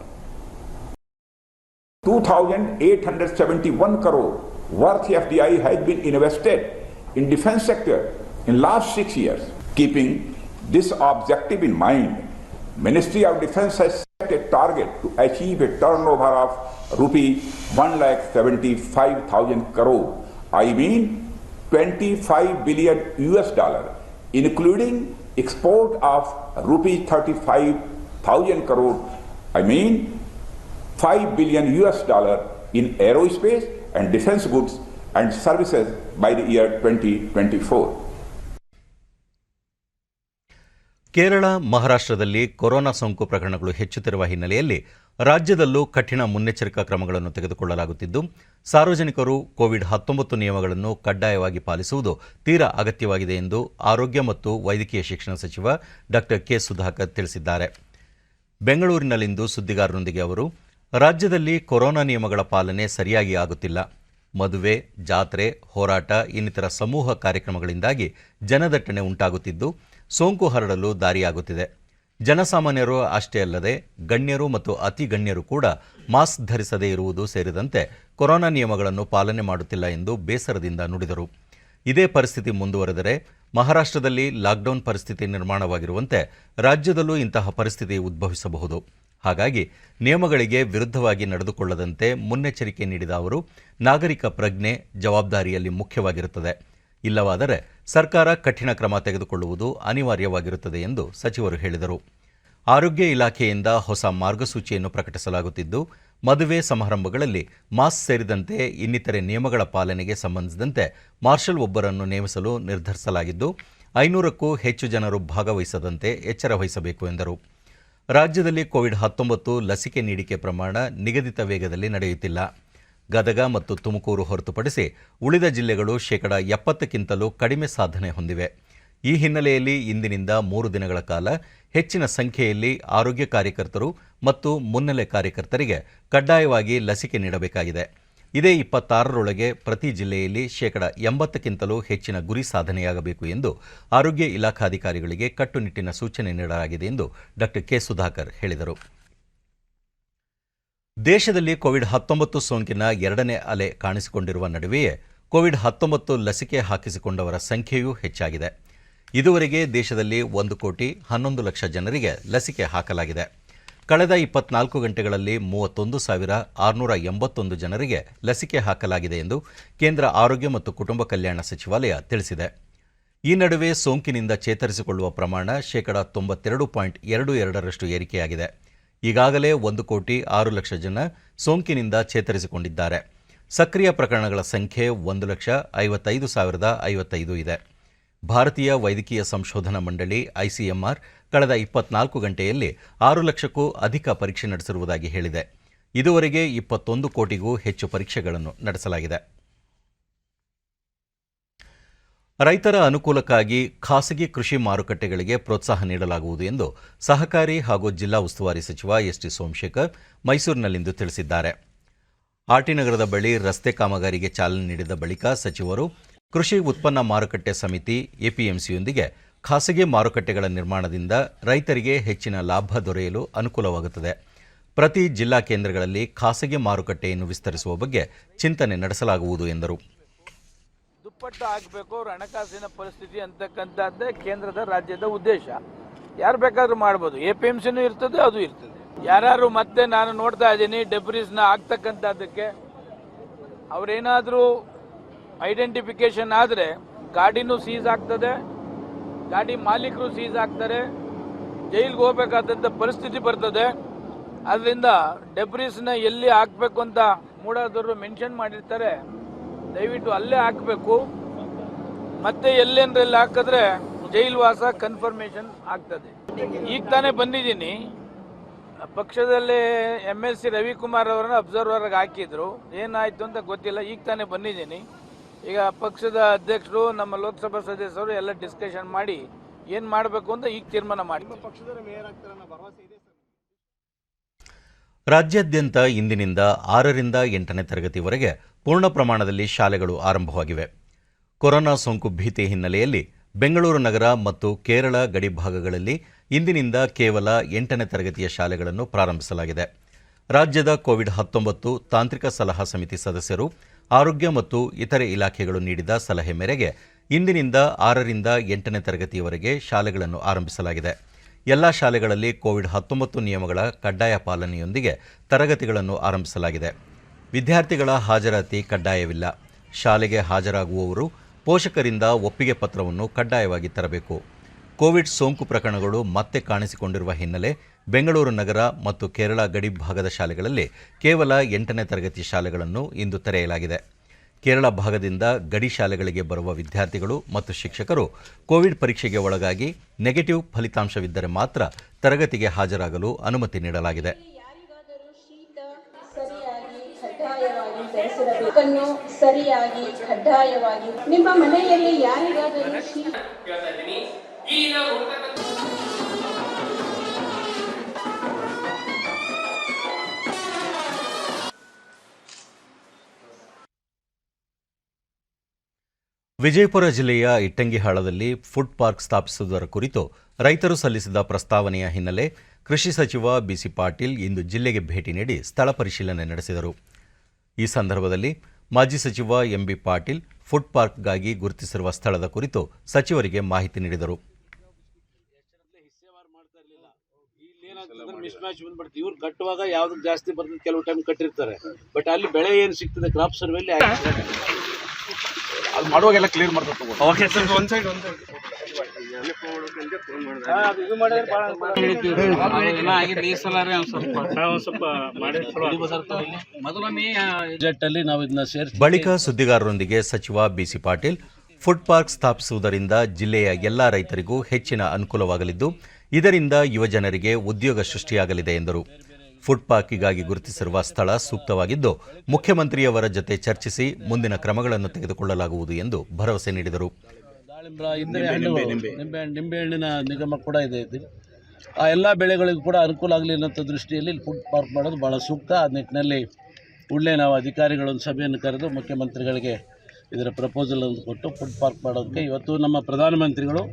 [SPEAKER 3] 2,871 crore worth FDI has been invested in defense sector in last 6 years. Keeping this objective in mind, Ministry of Defence has set a target to achieve a turnover of rupee 1,75,000 crore. I mean 25 billion US dollar, including export of rupee 35,000 crore. I mean 5 billion US dollar in aerospace and defense goods and services by the year 2024.
[SPEAKER 1] Kerala, ಮಹಾರಾಷ್ಟ್ರದಲ್ಲಿ corona ಸೋಂಕು ಪ್ರಕರಣಗಳು ಹೆಚ್ಚುತ್ತಿರುವ ಹಿನ್ನೆಲೆಯಲ್ಲಿ ರಾಜ್ಯದಲ್ಲೂ ಕಠಿಣ ಮುನ್ನೆಚ್ಚರಿಕಾ ಕ್ರಮಗಳನ್ನು ತೆಗೆದುಕೊಳ್ಳಲಾಗುತ್ತಿದ್ದು, ಸಾರ್ವಜನಿಕರು ಕೋವಿಡ್-19 ನಿಯಮಗಳನ್ನು ಕಡ್ಡಾಯವಾಗಿ ಪಾಲಿಸುವುದು ತೀರಾ ಅಗತ್ಯವಾಗಿದೆ ಎಂದು ಆರೋಗ್ಯ ಮತ್ತು ವೈದ್ಯಕೀಯ ಶಿಕ್ಷಣ ಸಚಿವ ಡಾ ಕೆ. ಸುಧಾಕರ್ ತಿಳಿಸಿದ್ದಾರೆ. ಬೆಂಗಳೂರಿನಲ್ಲಿಂದು ಸುದ್ದಿಗಾರರೊಂದಿಗೆ ಅವರು, ರಾಜ್ಯದಲ್ಲಿ ಕೊರೋನಾ ನಿಯಮಗಳ ಪಾಲನೆ ಸರಿಯಾಗಿ ಆಗುತ್ತಿಲ್ಲ. ಮದುವೆ, ಜಾತ್ರೆ, ಹೋರಾಟ ಇನ್ನಿತರ ಸಮೂಹ ಕಾರ್ಯಕ್ರಮಗಳಿಂದಾಗಿ ಜನದಟ್ಟಣೆ ಉಂಟಾಗುತ್ತಿದ್ದು, ಸೋಂಕು ಹರಡಲು ದಾರಿಯಾಗುತ್ತಿದೆ. ಜನಸಾಮಾನ್ಯರು ಅಷ್ಟೇ ಅಲ್ಲದೆ ಗಣ್ಯರು ಮತ್ತು ಅತಿ ಗಣ್ಯರು ಕೂಡ ಮಾಸ್ಕ್ ಧರಿಸದೇ ಇರುವುದು ಸೇರಿದಂತೆ ಕೊರೋನಾ ನಿಯಮಗಳನ್ನು ಪಾಲನೆ ಮಾಡುತ್ತಿಲ್ಲ ಎಂದು ಬೇಸರದಿಂದ ನುಡಿದರು. ಇದೇ ಪರಿಸ್ಥಿತಿ ಮುಂದುವರೆದರೆ ಮಹಾರಾಷ್ಟ್ರದಲ್ಲಿ ಲಾಕ್ಡೌನ್ ಪರಿಸ್ಥಿತಿ ನಿರ್ಮಾಣವಾಗಿರುವಂತೆ ರಾಜ್ಯದಲ್ಲೂ ಇಂತಹ ಪರಿಸ್ಥಿತಿ ಉದ್ಭವಿಸಬಹುದು. ಹಾಗಾಗಿ ನಿಯಮಗಳಿಗೆ ವಿರುದ್ಧವಾಗಿ ನಡೆದುಕೊಳ್ಳದಂತೆ ಮುನ್ನೆಚ್ಚರಿಕೆ ನೀಡಿದ ಅವರು, ನಾಗರಿಕ ಪ್ರಜ್ಞೆ, ಜವಾಬ್ದಾರಿಯಲ್ಲಿ ಮುಖ್ಯವಾಗಿರುತ್ತದೆ. ಇಲ್ಲವಾದರೆ ಸರ್ಕಾರ ಕಠಿಣ ಕ್ರಮ ತೆಗೆದುಕೊಳ್ಳುವುದು ಅನಿವಾರ್ಯವಾಗಿರುತ್ತದೆ ಎಂದು ಸಚಿವರು ಹೇಳಿದರು. ಆರೋಗ್ಯ ಇಲಾಖೆಯಿಂದ ಹೊಸ ಮಾರ್ಗಸೂಚಿಯನ್ನು ಪ್ರಕಟಿಸಲಾಗುತ್ತಿದ್ದು, ಮದುವೆ ಸಮಾರಂಭಗಳಲ್ಲಿ ಮಾಸ್ಕ್ ಸೇರಿದಂತೆ ಇನ್ನಿತರೆ ನಿಯಮಗಳ ಪಾಲನೆಗೆ ಸಂಬಂಧಿಸಿದಂತೆ ಮಾರ್ಷಲ್ ಒಬ್ಬರನ್ನು ನೇಮಿಸಲು ನಿರ್ಧರಿಸಲಾಗಿದ್ದು, 500ಕ್ಕೂ ಹೆಚ್ಚು ಜನರು ಭಾಗವಹಿಸದಂತೆ ಎಚ್ಚರ ವಹಿಸಬೇಕು ಎಂದರು. ರಾಜ್ಯದಲ್ಲಿ ಕೋವಿಡ್-19 ಲಸಿಕೆ ನೀಡಿಕೆ ಪ್ರಮಾಣ ನಿಗದಿತ ವೇಗದಲ್ಲಿ ನಡೆಯುತ್ತಿಲ್ಲ. ಗದಗ ಮತ್ತು ತುಮಕೂರು ಹೊರತುಪಡಿಸಿ ಉಳಿದ ಜಿಲ್ಲೆಗಳು 70%ಕ್ಕಿಂತಲೂ ಕಡಿಮೆ ಸಾಧನೆ ಹೊಂದಿವೆ. ಈ ಹಿನ್ನೆಲೆಯಲ್ಲಿ ಇಂದಿನಿಂದ 3 ದಿನಗಳ ಕಾಲ ಹೆಚ್ಚಿನ ಸಂಖ್ಯೆಯಲ್ಲಿ ಆರೋಗ್ಯ ಕಾರ್ಯಕರ್ತರು ಮತ್ತು ಮುನ್ನೆಲೆ ಕಾರ್ಯಕರ್ತರಿಗೆ ಕಡ್ಡಾಯವಾಗಿ ಲಸಿಕೆ ನೀಡಬೇಕಾಗಿದೆ. ಇದೇ 26ರೊಳಗೆ ಪ್ರತಿ ಜಿಲ್ಲೆಯಲ್ಲಿ 80%ಕ್ಕಿಂತಲೂ ಹೆಚ್ಚಿನ ಗುರಿ ಸಾಧನೆಯಾಗಬೇಕು ಎಂದು ಆರೋಗ್ಯ ಇಲಾಖಾಧಿಕಾರಿಗಳಿಗೆ ಕಟ್ಟುನಿಟ್ಟಿನ ಸೂಚನೆ ನೀಡಲಾಗಿದೆ ಎಂದು ಡಾ ಕೆ. ಸುಧಾಕರ್ ಹೇಳಿದರು. ದೇಶದಲ್ಲಿ ಕೋವಿಡ್-19 ಸೋಂಕಿನ 2ನೇ ಅಲೆ ಕಾಣಿಸಿಕೊಂಡಿರುವ ನಡುವೆಯೇ ಕೋವಿಡ್-19 ಲಸಿಕೆ ಹಾಕಿಸಿಕೊಂಡವರ ಸಂಖ್ಯೆಯೂ ಹೆಚ್ಚಾಗಿದೆ. ಇದುವರೆಗೆ ದೇಶದಲ್ಲಿ 1,11,00,000 ಜನರಿಗೆ ಲಸಿಕೆ ಹಾಕಲಾಗಿದೆ. ಕಳೆದ 24 ಗಂಟೆಗಳಲ್ಲಿ 31,681 ಜನರಿಗೆ ಲಸಿಕೆ ಹಾಕಲಾಗಿದೆ ಎಂದು ಕೇಂದ್ರ ಆರೋಗ್ಯ ಮತ್ತು ಕುಟುಂಬ ಕಲ್ಯಾಣ ಸಚಿವಾಲಯ ತಿಳಿಸಿದೆ. ಈ ನಡುವೆ ಸೋಂಕಿನಿಂದ ಚೇತರಿಸಿಕೊಳ್ಳುವ ಪ್ರಮಾಣ 92.22% ಏರಿಕೆಯಾಗಿದೆ. ಈಗಾಗಲೇ 1,06,00,000 ಜನ ಸೋಂಕಿನಿಂದ ಚೇತರಿಸಿಕೊಂಡಿದ್ದಾರೆ. ಸಕ್ರಿಯ ಪ್ರಕರಣಗಳ ಸಂಖ್ಯೆ 1,55,055 ಇದೆ. ಭಾರತೀಯ ವೈದ್ಯಕೀಯ ಸಂಶೋಧನಾ ಮಂಡಳಿ ಐಸಿಎಂಆರ್ ಕಳೆದ 24 ಗಂಟೆಯಲ್ಲಿ 6 ಲಕ್ಷಕ್ಕೂ ಅಧಿಕ ಪರೀಕ್ಷೆ ನಡೆಸಿರುವುದಾಗಿ ಹೇಳಿದೆ. ಇದುವರೆಗೆ 21 ಕೋಟಿಗೂ ಹೆಚ್ಚು ಪರೀಕ್ಷೆಗಳನ್ನು ನಡೆಸಲಾಗಿದೆ. ರೈತರ ಅನುಕೂಲಕ್ಕಾಗಿ ಖಾಸಗಿ ಕೃಷಿ ಮಾರುಕಟ್ಟೆಗಳಿಗೆ ಪ್ರೋತ್ಸಾಹ ನೀಡಲಾಗುವುದು ಎಂದು ಸಹಕಾರಿ ಹಾಗೂ ಜಿಲ್ಲಾ ಉಸ್ತುವಾರಿ ಸಚಿವ ಎಸ್.ಟಿ. ಸೋಮಶೇಖರ್ ಮೈಸೂರಿನಲ್ಲಿಂದು ತಿಳಿಸಿದ್ದಾರೆ. ಆರ್ಟಿನಗರದ ಬಳಿ ರಸ್ತೆ ಕಾಮಗಾರಿಗೆ ಚಾಲನೆ ನೀಡಿದ ಬಳಿಕ ಸಚಿವರು ಕೃಷಿ ಉತ್ಪನ್ನ ಮಾರುಕಟ್ಟೆ ಸಮಿತಿ ಎಪಿಎಂಸಿಯೊಂದಿಗೆ ಖಾಸಗಿ ಮಾರುಕಟ್ಟೆಗಳ ನಿರ್ಮಾಣದಿಂದ ರೈತರಿಗೆ ಹೆಚ್ಚಿನ ಲಾಭ ದೊರೆಯಲು ಅನುಕೂಲವಾಗುತ್ತದೆ. ಪ್ರತಿ ಜಿಲ್ಲಾ ಕೇಂದ್ರಗಳಲ್ಲಿ ಖಾಸಗಿ ಮಾರುಕಟ್ಟೆಯನ್ನು ವಿಸ್ತರಿಸುವ ಬಗ್ಗೆ ಚಿಂತನೆ ನಡೆಸಲಾಗುವುದು ಎಂದರು.
[SPEAKER 4] ದುಪ್ಪಟ್ಟು ಆಗಬೇಕು ಅವ್ರ ಹಣಕಾಸಿನ ಪರಿಸ್ಥಿತಿ ಅಂತಕ್ಕಂಥದ್ದೇ ಕೇಂದ್ರದ ರಾಜ್ಯದ ಉದ್ದೇಶ. ಯಾರು ಬೇಕಾದ್ರೂ ಮಾಡ್ಬೋದು, ಎಪಿಎಂಸಿನೂ ಇರ್ತದೆ, ಅದು ಇರ್ತದೆ. ಯಾರು ಮತ್ತೆ ನಾನು ನೋಡ್ತಾ ಇದ್ದೀನಿ ಡೆಬ್ರಿಸ್ನ ಆಗ್ತಕ್ಕಂಥದ್ದಕ್ಕೆ ಅವರೇನಾದರೂ ಐಡೆಂಟಿಫಿಕೇಶನ್ ಆದರೆ ಗಾಡಿನೂ ಸೀಸ್ ಆಗ್ತದೆ, ಗಾಡಿ ಮಾಲೀಕರು ಸೀಸ್ ಆಗ್ತಾರೆ, ಜೈಲಿಗೆ ಹೋಗ್ಬೇಕಾದಂಥ ಪರಿಸ್ಥಿತಿ ಬರ್ತದೆ. ಅದರಿಂದ ಡೆಬ್ರಿಸ್ನ ಎಲ್ಲಿ ಹಾಕಬೇಕು ಅಂತ ಮೂಡಾದವರು ಮೆನ್ಷನ್ ಮಾಡಿರ್ತಾರೆ, ದಯವಿಟ್ಟು ಅಲ್ಲೇ ಹಾಕಬೇಕು. ಮತ್ತೆ ಎಲ್ಲೇನ್ರಲ್ಲಿ ಹಾಕಿದ್ರೆ ಜೈಲು ವಾಸ ಕನ್ಫರ್ಮೇಷನ್ ಆಗ್ತದೆ. ಈಗ ತಾನೇ ಬಂದಿದ್ದೀನಿ, ಪಕ್ಷದಲ್ಲಿ MLC ರವಿಕುಮಾರ್ ಅವರನ್ನ ಅಬ್ಸರ್ವರ್ಗೆ ಹಾಕಿದ್ರು, ಏನಾಯ್ತು ಅಂತ ಗೊತ್ತಿಲ್ಲ. ಈಗ ತಾನೇ ಬಂದಿದ್ದೀನಿ. ಈಗ ಪಕ್ಷದ ಅಧ್ಯಕ್ಷರು, ನಮ್ಮ ಲೋಕಸಭಾ ಸದಸ್ಯರು ಎಲ್ಲ ಡಿಸ್ಕಷನ್ ಮಾಡಿ ಏನು ಮಾಡಬೇಕು ಅಂತ ಈಗ ತೀರ್ಮಾನ ಮಾಡಿ.
[SPEAKER 1] ರಾಜ್ಯಾದ್ಯಂತ ಇಂದಿನಿಂದ 6ರಿಂದ 8ನೇ ತರಗತಿವರೆಗೆ ಪೂರ್ಣ ಪ್ರಮಾಣದಲ್ಲಿ ಶಾಲೆಗಳು ಆರಂಭವಾಗಿವೆ. ಕೊರೋನಾ ಸೋಂಕು ಭೀತಿ ಹಿನ್ನೆಲೆಯಲ್ಲಿ ಬೆಂಗಳೂರು ನಗರ ಮತ್ತು ಕೇರಳ ಗಡಿ ಭಾಗಗಳಲ್ಲಿ ಇಂದಿನಿಂದ ಕೇವಲ 8ನೇ ತರಗತಿಯ ಶಾಲೆಗಳನ್ನು ಪ್ರಾರಂಭಿಸಲಾಗಿದೆ. ರಾಜ್ಯದ ಕೋವಿಡ್-19 ತಾಂತ್ರಿಕ ಸಲಹಾ ಸಮಿತಿ ಸದಸ್ಯರು, ಆರೋಗ್ಯ ಮತ್ತು ಇತರೆ ಇಲಾಖೆಗಳು ನೀಡಿದ ಸಲಹೆ ಮೇರೆಗೆ ಇಂದಿನಿಂದ 6ರಿಂದ 8ನೇ ತರಗತಿಯವರೆಗೆ ಶಾಲೆಗಳನ್ನು ಆರಂಭಿಸಲಾಗಿದೆ. ಎಲ್ಲ ಶಾಲೆಗಳಲ್ಲಿ ಕೋವಿಡ್-19 ನಿಯಮಗಳ ಕಡ್ಡಾಯ ಪಾಲನೆಯೊಂದಿಗೆ ತರಗತಿಗಳನ್ನು ಆರಂಭಿಸಲಾಗಿದೆ. ವಿದ್ಯಾರ್ಥಿಗಳ ಹಾಜರಾತಿ ಕಡ್ಡಾಯವಿಲ್ಲ. ಶಾಲೆಗೆ ಹಾಜರಾಗುವವರು ಪೋಷಕರಿಂದ ಒಪ್ಪಿಗೆ ಪತ್ರವನ್ನು ಕಡ್ಡಾಯವಾಗಿ ತರಬೇಕು. ಕೋವಿಡ್ ಸೋಂಕು ಪ್ರಕರಣಗಳು ಮತ್ತೆ ಕಾಣಿಸಿಕೊಂಡಿರುವ ಹಿನ್ನೆಲೆ ಬೆಂಗಳೂರು ನಗರ ಮತ್ತು ಕೇರಳ ಗಡಿ ಭಾಗದ ಶಾಲೆಗಳಲ್ಲಿ ಕೇವಲ 8ನೇ ತರಗತಿ ಶಾಲೆಗಳನ್ನು ಇಂದು ತೆರೆಯಲಾಗಿದೆ. ಕೇರಳ ಭಾಗದಿಂದ ಗಡಿ ಶಾಲೆಗಳಿಗೆ ಬರುವ ವಿದ್ಯಾರ್ಥಿಗಳು ಮತ್ತು ಶಿಕ್ಷಕರು ಕೋವಿಡ್ ಪರೀಕ್ಷೆಗೆ ಒಳಗಾಗಿ ನೆಗೆಟಿವ್ ಫಲಿತಾಂಶವಿದ್ದರೆ ಮಾತ್ರ ತರಗತಿಗೆ ಹಾಜರಾಗಲು ಅನುಮತಿ ನೀಡಲಾಗಿದೆ.
[SPEAKER 5] ಸರಿಯಾಗಿ ಕಡ್ಡಾಯವಾಗಿ ನಿಮ್ಮ ಮನೆಯಲ್ಲಿ ಯಾರಿಗಾದರೂ
[SPEAKER 1] ವಿಜಯಪುರ ಜಿಲ್ಲೆಯ ಇಟ್ಟಂಗಿಹಾಳದಲ್ಲಿ ಫುಡ್ ಪಾರ್ಕ್ ಸ್ಥಾಪಿಸುವುದರ ಕುರಿತು ರೈತರು ಸಲ್ಲಿಸಿದ ಪ್ರಸ್ತಾವನೆಯ ಹಿನ್ನೆಲೆ ಕೃಷಿ ಸಚಿವ ಬಿಸಿ ಪಾಟೀಲ್ ಇಂದು ಜಿಲ್ಲೆಗೆ ಭೇಟಿ ನೀಡಿ ಸ್ಥಳ ಪರಿಶೀಲನೆ ನಡೆಸಿದರು. ಈ ಸಂದರ್ಭದಲ್ಲಿ ಮಾಜಿ ಸಚಿವ ಎಂಬಿ ಪಾಟೀಲ್ ಫುಡ್ ಪಾರ್ಕ್ಗಾಗಿ ಗುರುತಿಸಿರುವ ಸ್ಥಳದ ಕುರಿತು ಸಚಿವರಿಗೆ ಮಾಹಿತಿ ನೀಡಿದರು.
[SPEAKER 6] ಇವ್ರು ಕಟ್ಟುವಾಗ ಯಾವ್ದು ಜಾಸ್ತಿ ಬರ್ತದೆ, ಕೆಲವು ಟೈಮ್ ಕಟ್ಟಿರ್ತಾರೆ, ಬಟ್ ಅಲ್ಲಿ ಬೆಳೆ ಏನು ಸಿಗ್ತದೆ ಕ್ರಾಪ್ ಸರ್ವೆಲ್ಲಿ ಅದು ಮಾಡುವಾಗೆಲ್ಲ ಕ್ಲಿಯರ್ ಮಾಡ್ತಾರೆ.
[SPEAKER 1] ಬಳಿಕ ಸುದ್ದಿಗಾರರೊಂದಿಗೆ ಸಚಿವ ಬಿಸಿ ಪಾಟೀಲ್ ಫುಡ್ ಪಾರ್ಕ್ ಸ್ಥಾಪಿಸುವುದರಿಂದ ಜಿಲ್ಲೆಯ ಎಲ್ಲಾ ರೈತರಿಗೂ ಹೆಚ್ಚಿನ ಅನುಕೂಲವಾಗಲಿದ್ದು ಇದರಿಂದ ಯುವಜನರಿಗೆ ಉದ್ಯೋಗ ಸೃಷ್ಟಿಯಾಗಲಿದೆ ಎಂದರು. ಫುಡ್ ಪಾರ್ಕಿಗಾಗಿ ಗುರುತಿಸಿರುವ ಸ್ಥಳ ಸೂಕ್ತವಾಗಿದ್ದು ಮುಖ್ಯಮಂತ್ರಿಯವರ ಜೊತೆ ಚರ್ಚಿಸಿ ಮುಂದಿನ ಕ್ರಮಗಳನ್ನು ತೆಗೆದುಕೊಳ್ಳಲಾಗುವುದು ಎಂದು ಭರವಸೆ ನೀಡಿದರು.
[SPEAKER 6] ನಿಂಬೆಹಣ್ಣಿನ ನಿಗಮ ಕೂಡ ಇದೆ. ಆ ಎಲ್ಲ ಬೆಳೆಗಳಿಗೂ ಕೂಡ ಅನುಕೂಲ ಆಗಲಿ ಅನ್ನೋ ದೃಷ್ಟಿಯಲ್ಲಿ ಫುಡ್ ಪಾರ್ಕ್ ಮಾಡೋದು ಭಾಳ ಸೂಕ್ತ. ಆ ನಿಟ್ಟಿನಲ್ಲಿ ಕೂಡಲೇ ನಾವು ಅಧಿಕಾರಿಗಳೊಂದು ಸಭೆಯನ್ನು ಕರೆದು ಮುಖ್ಯಮಂತ್ರಿಗಳಿಗೆ ಇದರ ಪ್ರಪೋಸಲ್ ಅನ್ನು ಕೊಟ್ಟು ಫುಡ್ ಪಾರ್ಕ್ ಮಾಡೋದಕ್ಕೆ ಇವತ್ತು ನಮ್ಮ ಪ್ರಧಾನಮಂತ್ರಿಗಳು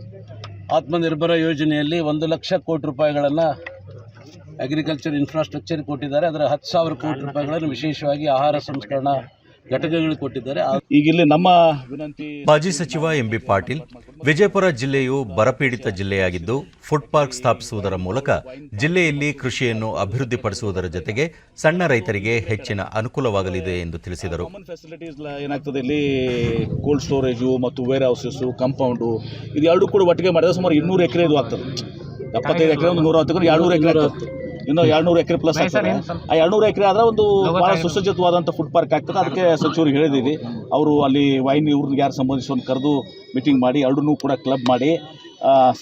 [SPEAKER 6] ಆತ್ಮನಿರ್ಭರ ಯೋಜನೆಯಲ್ಲಿ 1,00,000 ಕೋಟಿ ರೂಪಾಯಿಗಳನ್ನು ಅಗ್ರಿಕಲ್ಚರ್ ಇನ್ಫ್ರಾಸ್ಟ್ರಕ್ಚರ್ ಕೊಟ್ಟಿದ್ದಾರೆ. ಅದರ 10,000 ಕೋಟಿ ರೂಪಾಯಿಗಳನ್ನು ವಿಶೇಷವಾಗಿ ಆಹಾರ ಸಂಸ್ಕರಣಾ ಘಟಕಗಳು ಕೊಟ್ಟಿದ್ದಾರೆ. ಈಗ ಇಲ್ಲಿ ನಮ್ಮ ವಿನಂತಿ.
[SPEAKER 1] ಮಾಜಿ ಸಚಿವ ಎಂಬಿ ಪಾಟೀಲ್ ವಿಜಯಪುರ ಜಿಲ್ಲೆಯು ಬರಪೀಡಿತ ಜಿಲ್ಲೆಯಾಗಿದ್ದು ಫುಡ್ ಪಾರ್ಕ್ ಸ್ಥಾಪಿಸುವುದರ ಮೂಲಕ ಜಿಲ್ಲೆಯಲ್ಲಿ ಕೃಷಿಯನ್ನು ಅಭಿವೃದ್ಧಿಪಡಿಸುವುದರ ಜೊತೆಗೆ ಸಣ್ಣ ರೈತರಿಗೆ ಹೆಚ್ಚಿನ ಅನುಕೂಲವಾಗಲಿದೆ ಎಂದು ತಿಳಿಸಿದರು.
[SPEAKER 6] ಏನಾಗ್ತದೆ, ಇಲ್ಲಿ ಕೋಲ್ಡ್ ಸ್ಟೋರೇಜು ಮತ್ತು ವೇರ್ ಹೌಸಸ್, ಕಾಂಪೌಂಡು ಇದು ಎರಡು ಕೂಡ ಒಟ್ಟಿಗೆ ಮಾಡಿದ್ರೆ ಸುಮಾರು 200 ಎಕರೆ ಇದು ಆಗ್ತದೆ. 75 ಎಕರೆ, ಒಂದು 110 200 ಎಕರೆ ಆಗ್ತದೆ. ಇನ್ನು 200 ಎಕರೆ ಪ್ಲಸ್ ಆಗ್ತದೆ. ಆ 200 ಎಕರೆ ಆದರೆ ಒಂದು ಭಾಳ ಸುಸಜ್ಜಿತವಾದಂಥ ಫುಡ್ ಪಾರ್ಕ್ ಆಗ್ತದೆ. ಅದಕ್ಕೆ ಸಚಿವರಿಗೆ ಹೇಳಿದ್ದೀವಿ. ಅವರು ಅಲ್ಲಿ ವೈನ್ ಇವ್ರಿಗೆ ಯಾರು ಸಂಬಂಧಿಸಿಕೊಂಡು ಕರೆದು ಮೀಟಿಂಗ್ ಮಾಡಿ ಎರಡನ್ನೂ ಕೂಡ ಕ್ಲಬ್ ಮಾಡಿ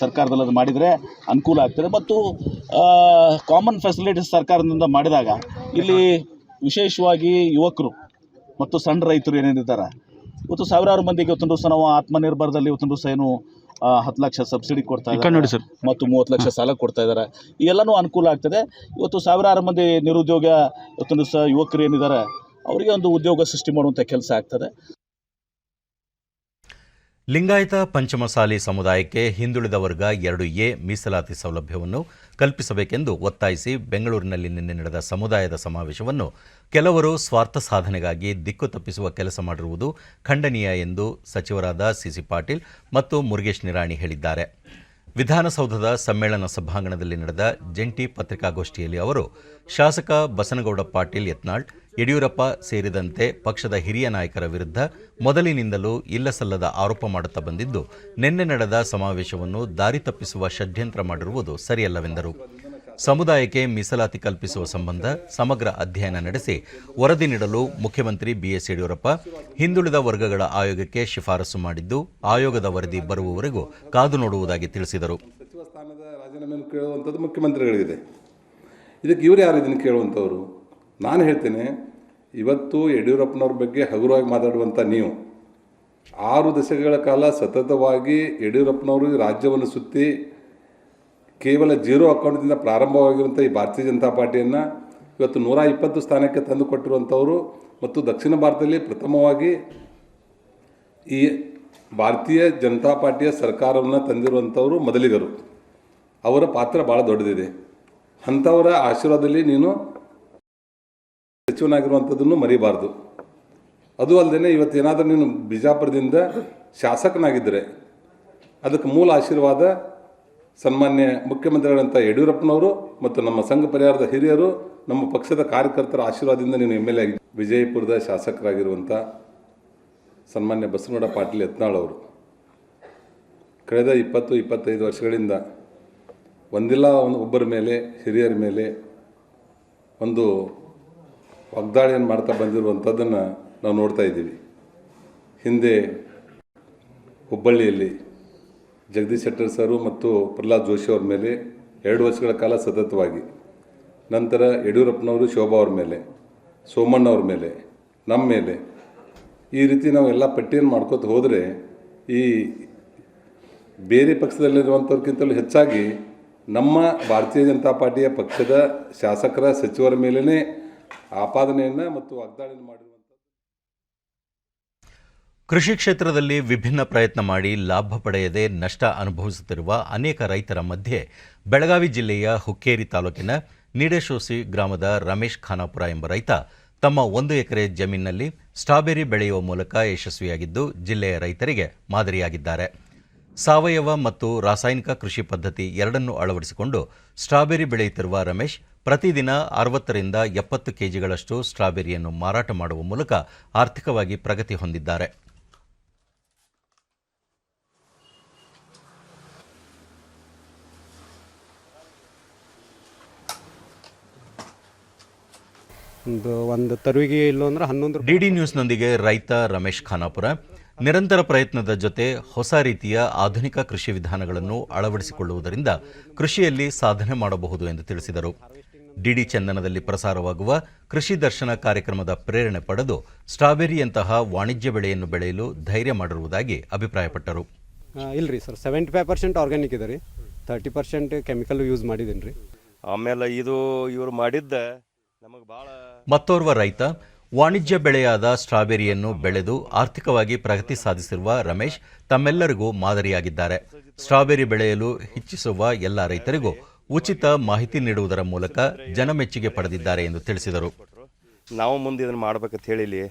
[SPEAKER 6] ಸರ್ಕಾರದಲ್ಲಿ ಅದು ಮಾಡಿದರೆ ಅನುಕೂಲ ಆಗ್ತದೆ. ಮತ್ತು ಕಾಮನ್ ಫೆಸಿಲಿಟೀಸ್ ಸರ್ಕಾರದಿಂದ ಮಾಡಿದಾಗ ಇಲ್ಲಿ ವಿಶೇಷವಾಗಿ ಯುವಕರು ಮತ್ತು ಸಣ್ಣ ರೈತರು ಏನೇನಿದ್ದಾರೆ ಇವತ್ತು ಸಾವಿರಾರು ಮಂದಿಗೆ ಇವತ್ತಿನ ದಿವಸ ನಾವು ಆತ್ಮನಿರ್ಭರದಲ್ಲಿ ಇವತ್ತಿನ ದಿವಸ ಏನು 10 ಲಕ್ಷ ಸಬ್ಸಿಡಿ ಕೊಡ್ತಾ ಇದ್ದಾರೆ ನೋಡಿ ಸರ್, ಮತ್ತು 30 ಲಕ್ಷ ಸಾಲ ಕೊಡ್ತಾ ಇದ್ದಾರೆ. ಇವೆಲ್ಲನೂ ಅನುಕೂಲ ಆಗ್ತದೆ. ಇವತ್ತು ಸಾವಿರಾರು ಮಂದಿ ನಿರುದ್ಯೋಗ ಇವತ್ತಿನ ದಿವಸ ಯುವಕರು ಏನಿದ್ದಾರೆ ಅವರಿಗೆ ಒಂದು ಉದ್ಯೋಗ ಸೃಷ್ಟಿ ಮಾಡುವಂಥ ಕೆಲಸ ಆಗ್ತದೆ.
[SPEAKER 1] ಲಿಂಗಾಯತ ಪಂಚಮಸಾಲಿ ಸಮುದಾಯಕ್ಕೆ ಹಿಂದುಳಿದ ವರ್ಗ 2A ಮೀಸಲಾತಿ ಸೌಲಭ್ಯವನ್ನು ಕಲ್ಪಿಸಬೇಕೆಂದು ಒತ್ತಾಯಿಸಿ ಬೆಂಗಳೂರಿನಲ್ಲಿ ನಿನ್ನೆ ನಡೆದ ಸಮುದಾಯದ ಸಮಾವೇಶವನ್ನು ಕೆಲವರು ಸ್ವಾರ್ಥ ಸಾಧನೆಗಾಗಿ ದಿಕ್ಕು ತಪ್ಪಿಸುವ ಕೆಲಸ ಮಾಡಿರುವುದು ಖಂಡನೀಯ ಎಂದು ಸಚಿವರಾದ ಸಿಸಿ ಪಾಟೀಲ್ ಮತ್ತು ಮುರುಗೇಶ್ ನಿರಾಣಿ ಹೇಳಿದ್ದಾರೆ. ವಿಧಾನಸೌಧದ ಸಮ್ಮೇಳನ ಸಭಾಂಗಣದಲ್ಲಿ ನಡೆದ ಜಂಟಿ ಪತ್ರಿಕಾಗೋಷ್ಠಿಯಲ್ಲಿ ಅವರು ಶಾಸಕ ಬಸನಗೌಡ ಪಾಟೀಲ್ ಯತ್ನಾಳ್, ಯಡಿಯೂರಪ್ಪ ಸೇರಿದಂತೆ ಪಕ್ಷದ ಹಿರಿಯ ನಾಯಕರ ವಿರುದ್ಧ ಮೊದಲಿನಿಂದಲೂ ಇಲ್ಲಸಲ್ಲದ ಆರೋಪ ಮಾಡುತ್ತಾ ಬಂದಿದ್ದು ನಿನ್ನೆ ನಡೆದ ಸಮಾವೇಶವನ್ನು ದಾರಿ ತಪ್ಪಿಸುವ ಷಡ್ಯಂತ್ರ ಮಾಡಿರುವುದು ಸರಿಯಲ್ಲವೆಂದರು. ಸಮುದಾಯಕ್ಕೆ ಮೀಸಲಾತಿ ಕಲ್ಪಿಸುವ ಸಂಬಂಧ ಸಮಗ್ರ ಅಧ್ಯಯನ ನಡೆಸಿ ವರದಿ ನೀಡಲು ಮುಖ್ಯಮಂತ್ರಿ ಬಿಎಸ್ ಯಡಿಯೂರಪ್ಪ ಹಿಂದುಳಿದ ವರ್ಗಗಳ ಆಯೋಗಕ್ಕೆ ಶಿಫಾರಸು ಮಾಡಿದ್ದು ಆಯೋಗದ ವರದಿ ಬರುವವರೆಗೂ ಕಾದು ನೋಡುವುದಾಗಿ ತಿಳಿಸಿದರು.
[SPEAKER 7] ಸಚಿವ ಸ್ಥಾನದ ರಾಜೀನಾಮೆಯನ್ನು ಕೇಳುವಂಥದ್ದು ಮುಖ್ಯಮಂತ್ರಿಗಳಿಗಿದೆ. ಇದಕ್ಕೆ ಇವರು ಯಾರು ಇದನ್ನು ಕೇಳುವಂಥವ್ರು? ನಾನು ಹೇಳ್ತೇನೆ, ಇವತ್ತು ಯಡಿಯೂರಪ್ಪನವ್ರ ಬಗ್ಗೆ ಹಗುರವಾಗಿ ಮಾತಾಡುವಂಥ ನೀವು 6 ದಶಕಗಳ ಕಾಲ ಸತತವಾಗಿ ಯಡಿಯೂರಪ್ಪನವರು ರಾಜ್ಯವನ್ನು ಸುತ್ತಿ ಕೇವಲ 0 ಅಕೌಂಟ್ದಿಂದ ಪ್ರಾರಂಭವಾಗಿರುವಂಥ ಈ ಭಾರತೀಯ ಜನತಾ ಪಾರ್ಟಿಯನ್ನು ಇವತ್ತು 120 ಸ್ಥಾನಕ್ಕೆ ತಂದು ಕೊಟ್ಟಿರುವಂಥವರು ಮತ್ತು ದಕ್ಷಿಣ ಭಾರತದಲ್ಲಿ ಪ್ರಥಮವಾಗಿ ಈ ಭಾರತೀಯ ಜನತಾ ಪಾರ್ಟಿಯ ಸರ್ಕಾರವನ್ನು ತಂದಿರುವಂಥವರು ಮೊದಲಿಗರು. ಅವರ ಪಾತ್ರ ಭಾಳ ದೊಡ್ಡದಿದೆ. ಅಂಥವರ ಆಶೀರ್ವಾದದಲ್ಲಿ ನೀನು ಸಚಿವನಾಗಿರುವಂಥದ್ದನ್ನು ಮರಿಬಾರ್ದು. ಅದು ಅಲ್ಲದೆ ಇವತ್ತೇನಾದರೂ ನೀನು ಬಿಜಾಪುರದಿಂದ ಶಾಸಕನಾಗಿದ್ದರೆ ಅದಕ್ಕೆ ಮೂಲ ಆಶೀರ್ವಾದ ಸನ್ಮಾನ್ಯ ಮುಖ್ಯಮಂತ್ರಿಗಳಂಥ ಯಡಿಯೂರಪ್ಪನವರು ಮತ್ತು ನಮ್ಮ ಸಂಘ ಪರಿವಾರದ ಹಿರಿಯರು, ನಮ್ಮ ಪಕ್ಷದ ಕಾರ್ಯಕರ್ತರ ಆಶೀರ್ವಾದದಿಂದ ನೀನು MLA ಆಗಿ ವಿಜಯಪುರದ ಶಾಸಕರಾಗಿರುವಂಥ ಸನ್ಮಾನ್ಯ ಬಸವನಗೌಡ ಪಾಟೀಲ್ ಯತ್ನಾಳ್ ಅವರು ಕಳೆದ 20-25 ವರ್ಷಗಳಿಂದ ಒಂದಿಲ್ಲ ಒಬ್ಬರ ಮೇಲೆ, ಹಿರಿಯರ ಮೇಲೆ ಒಂದು ವಾಗ್ದಾಳಿಯನ್ನು ಮಾಡ್ತಾ ಬಂದಿರುವಂಥದ್ದನ್ನು ನಾವು ನೋಡ್ತಾ ಇದ್ದೀವಿ. ಹಿಂದೆ ಹುಬ್ಬಳ್ಳಿಯಲ್ಲಿ ಜಗದೀಶ್ ಶೆಟ್ಟರ್ ಸರು ಮತ್ತು ಪ್ರಹ್ಲಾದ್ ಜೋಶಿ ಅವ್ರ ಮೇಲೆ 2 ವರ್ಷಗಳ ಕಾಲ ಸತತವಾಗಿ, ನಂತರ ಯಡಿಯೂರಪ್ಪನವರು ಶೋಭಾ ಅವ್ರ ಮೇಲೆ, ಸೋಮಣ್ಣ ಅವ್ರ ಮೇಲೆ, ನಮ್ಮ ಮೇಲೆ, ಈ ರೀತಿ ನಾವು ಎಲ್ಲ ಪಟ್ಟಿಯನ್ನು ಮಾಡ್ಕೋತ ಹೋದರೆ ಈ ಬೇರೆ ಪಕ್ಷದಲ್ಲಿರುವಂಥವ್ರಿಗಿಂತಲೂ ಹೆಚ್ಚಾಗಿ ನಮ್ಮ ಭಾರತೀಯ ಜನತಾ ಪಾರ್ಟಿಯ ಪಕ್ಷದ ಶಾಸಕರ ಸಚಿವರ ಮೇಲೇ ಆಪಾದನೆಯನ್ನು ಮತ್ತು ವಾಗ್ದಾಳಿಯನ್ನು ಮಾಡಿರುವಂಥ
[SPEAKER 1] ಕೃಷಿ ಕ್ಷೇತ್ರದಲ್ಲಿ ವಿಭಿನ್ನ ಪ್ರಯತ್ನ ಮಾಡಿ ಲಾಭ ಪಡೆಯದೆ ನಷ್ಟ ಅನುಭವಿಸುತ್ತಿರುವ ಅನೇಕ ರೈತರ ಮಧ್ಯೆ ಬೆಳಗಾವಿ ಜಿಲ್ಲೆಯ ಹುಕ್ಕೇರಿ ತಾಲೂಕಿನ ನೀಡೇಶೋಸಿ ಗ್ರಾಮದ ರಮೇಶ್ ಖಾನಾಪುರ ಎಂಬ ರೈತ ತಮ್ಮ 1 ಎಕರೆ ಜಮೀನಿನಲ್ಲಿ ಸ್ಟ್ರಾಬೆರಿ ಬೆಳೆಯುವ ಮೂಲಕ ಯಶಸ್ವಿಯಾಗಿದ್ದು ಜಿಲ್ಲೆಯ ರೈತರಿಗೆ ಮಾದರಿಯಾಗಿದ್ದಾರೆ. ಸಾವಯವ ಮತ್ತು ರಾಸಾಯನಿಕ ಕೃಷಿ ಪದ್ಧತಿ ಎರಡನ್ನೂ ಅಳವಡಿಸಿಕೊಂಡು ಸ್ಟ್ರಾಬೆರಿ ಬೆಳೆಯುತ್ತಿರುವ ರಮೇಶ್ ಪ್ರತಿದಿನ 60ರಿಂದ 70 ಕೆಜಿಗಳಷ್ಟು ಸ್ಟ್ರಾಬೆರಿಯನ್ನು ಮಾರಾಟ ಮಾಡುವ ಮೂಲಕ ಆರ್ಥಿಕವಾಗಿ ಪ್ರಗತಿ ಹೊಂದಿದ್ದಾರೆ.
[SPEAKER 8] ಒಂದು ತರುವಿಗೆ ಇಲ್ಲ ಅಂದ್ರೆ 11
[SPEAKER 1] ಡಿಡಿ ನ್ಯೂಸ್ನೊಂದಿಗೆ ರೈತ ರಮೇಶ್ ಖಾನಾಪುರ ನಿರಂತರ ಪ್ರಯತ್ನದ ಜೊತೆ ಹೊಸ ರೀತಿಯ ಆಧುನಿಕ ಕೃಷಿ ವಿಧಾನಗಳನ್ನು ಅಳವಡಿಸಿಕೊಳ್ಳುವುದರಿಂದ ಕೃಷಿಯಲ್ಲಿ ಸಾಧನೆ ಮಾಡಬಹುದು ಎಂದು ತಿಳಿಸಿದರು. ಡಿಡಿ ಚಂದನದಲ್ಲಿ ಪ್ರಸಾರವಾಗುವ ಕೃಷಿ ದರ್ಶನ ಕಾರ್ಯಕ್ರಮದ ಪ್ರೇರಣೆ ಪಡೆದು ಸ್ಟ್ರಾಬೆರಿಯಂತಹ ವಾಣಿಜ್ಯ ಬೆಳೆಯನ್ನು ಬೆಳೆಯಲು ಧೈರ್ಯ ಮಾಡಿರುವುದಾಗಿ ಅಭಿಪ್ರಾಯಪಟ್ಟರು.
[SPEAKER 8] ಇಲ್ರಿ ಸರ್, 75% ಆರ್ಗ್ಯಾನಿಕ್ ಇದೆ ರೀ, 30% ಕೆಮಿಕಲ್ ಯೂಸ್ ಮಾಡಿದ್ದೀನಿ ರೀ.
[SPEAKER 9] ಆಮೇಲೆ ಇದು ಇವರು ಮಾಡಿದ್ದ ನಮಗೆ ಭಾಳ.
[SPEAKER 1] ಮತ್ತೋರ್ವ ರೈತ ವಾಣಿಜ್ಯ ಬೆಳೆಯಾದ ಸ್ಟ್ರಾಬೆರಿಯನ್ನು ಬೆಳೆದು ಆರ್ಥಿಕವಾಗಿ ಪ್ರಗತಿ ಸಾಧಿಸಿರುವ ರಮೇಶ್ ತಮ್ಮೆಲ್ಲರಿಗೂ ಮಾದರಿಯಾಗಿದ್ದಾರೆ. ಸ್ಟ್ರಾಬೆರಿ ಬೆಳೆಯಲು ಇಚ್ಛಿಸುವ ಎಲ್ಲ ರೈತರಿಗೂ ಉಚಿತ ಮಾಹಿತಿ ನೀಡುವುದರ ಮೂಲಕ ಜನಮೆಚ್ಚುಗೆ ಪಡೆದಿದ್ದಾರೆ ಎಂದು ತಿಳಿಸಿದರು.
[SPEAKER 9] ನಾವು ಮುಂದೆ ಇದನ್ನು ಮಾಡ್ಬೇಕಂತ ಹೇಳಿ ಇಲ್ಲಿ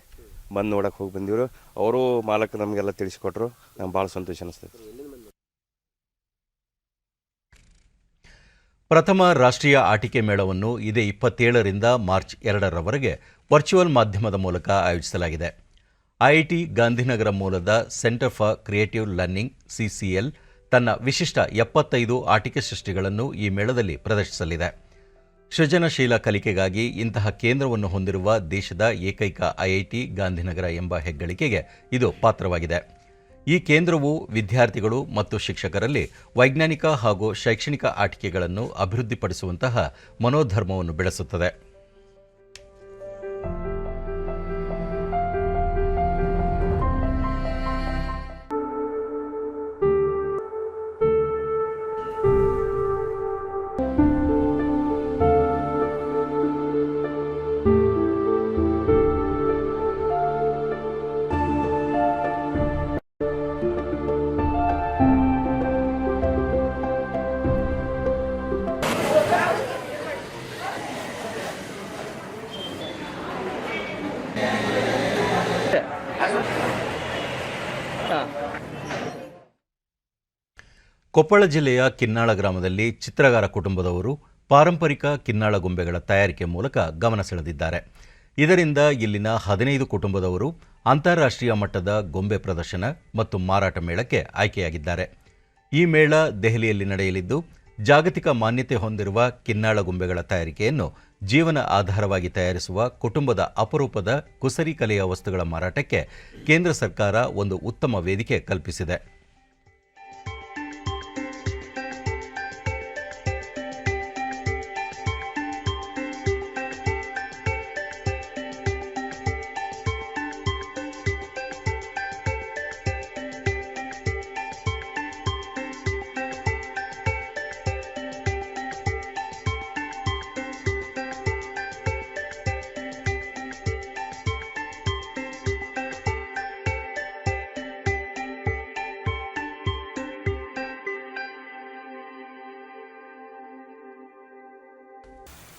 [SPEAKER 9] ಬಂದು ನೋಡಕ್ಕೆ ಹೋಗಿ ಬಂದಿವರು. ಅವರು ಮಾಲಕ ನಮಗೆಲ್ಲ ತಿಳಿಸಿಕೊಟ್ರು. ನಮ್ಗೆ ಭಾಳ ಸಂತೋಷ ಅನಿಸ್ತದೆ.
[SPEAKER 1] ಪ್ರಥಮ ರಾಷ್ಟ್ರೀಯ ಆಟಿಕೆ ಮೇಳವನ್ನು ಇದೇ 27ರಿಂದ ಮಾರ್ಚ್ 2ರವರೆಗೆ ವರ್ಚುವಲ್ ಮಾಧ್ಯಮದ ಮೂಲಕ ಆಯೋಜಿಸಲಾಗಿದೆ. ಐಐಟಿ ಗಾಂಧಿನಗರ ಮೂಲದ centre for creative learning CCL ತನ್ನ ವಿಶಿಷ್ಟ 75 ಆಟಿಕೆ ಸೃಷ್ಟಿಗಳನ್ನು ಈ ಮೇಳದಲ್ಲಿ ಪ್ರದರ್ಶಿಸಲಿದೆ. ಸೃಜನಶೀಲ ಕಲಿಕೆಗಾಗಿ ಇಂತಹ ಕೇಂದ್ರವನ್ನು ಹೊಂದಿರುವ ದೇಶದ ಏಕೈಕ ಐಐಟಿ ಗಾಂಧಿನಗರ ಎಂಬ ಹೆಗ್ಗಳಿಕೆಗೆ ಇದು ಪಾತ್ರವಾಗಿದೆ. ಈ ಕೇಂದ್ರವು ವಿದ್ಯಾರ್ಥಿಗಳು ಮತ್ತು ಶಿಕ್ಷಕರಲ್ಲಿ ವೈಜ್ಞಾನಿಕ ಹಾಗೂ ಶೈಕ್ಷಣಿಕ ಆಟಿಕೆಗಳನ್ನು ಅಭಿವೃದ್ಧಿಪಡಿಸುವಂತಹ ಮನೋಧರ್ಮವನ್ನು ಬೆಳೆಸುತ್ತದೆ. ಕೊಪ್ಪಳ ಜಿಲ್ಲೆಯ ಕಿನ್ನಾಳ ಗ್ರಾಮದಲ್ಲಿ ಚಿತ್ರಗಾರ ಕುಟುಂಬದವರು ಪಾರಂಪರಿಕ ಕಿನ್ನಾಳ ಗೊಂಬೆಗಳ ತಯಾರಿಕೆ ಮೂಲಕ ಗಮನ ಸೆಳೆದಿದ್ದಾರೆ. ಇದರಿಂದ ಇಲ್ಲಿನ 15 ಕುಟುಂಬದವರು ಅಂತಾರಾಷ್ಟ್ರೀಯ ಮಟ್ಟದ ಗೊಂಬೆ ಪ್ರದರ್ಶನ ಮತ್ತು ಮಾರಾಟ ಮೇಳಕ್ಕೆ ಆಯ್ಕೆಯಾಗಿದ್ದಾರೆ. ಈ ಮೇಳ ದೆಹಲಿಯಲ್ಲಿ ನಡೆಯಲಿದ್ದು ಜಾಗತಿಕ ಮಾನ್ಯತೆ ಹೊಂದಿರುವ ಕಿನ್ನಾಳ ಗೊಂಬೆಗಳ ತಯಾರಿಕೆಯನ್ನು ಜೀವನ ಆಧಾರವಾಗಿ ತಯಾರಿಸುವ ಕುಟುಂಬದ ಅಪರೂಪದ ಕುಸರಿ ಕಲೆಯ ವಸ್ತುಗಳ ಮಾರಾಟಕ್ಕೆ ಕೇಂದ್ರ ಸರ್ಕಾರ ಒಂದು ಉತ್ತಮ ವೇದಿಕೆ ಕಲ್ಪಿಸಿದೆ.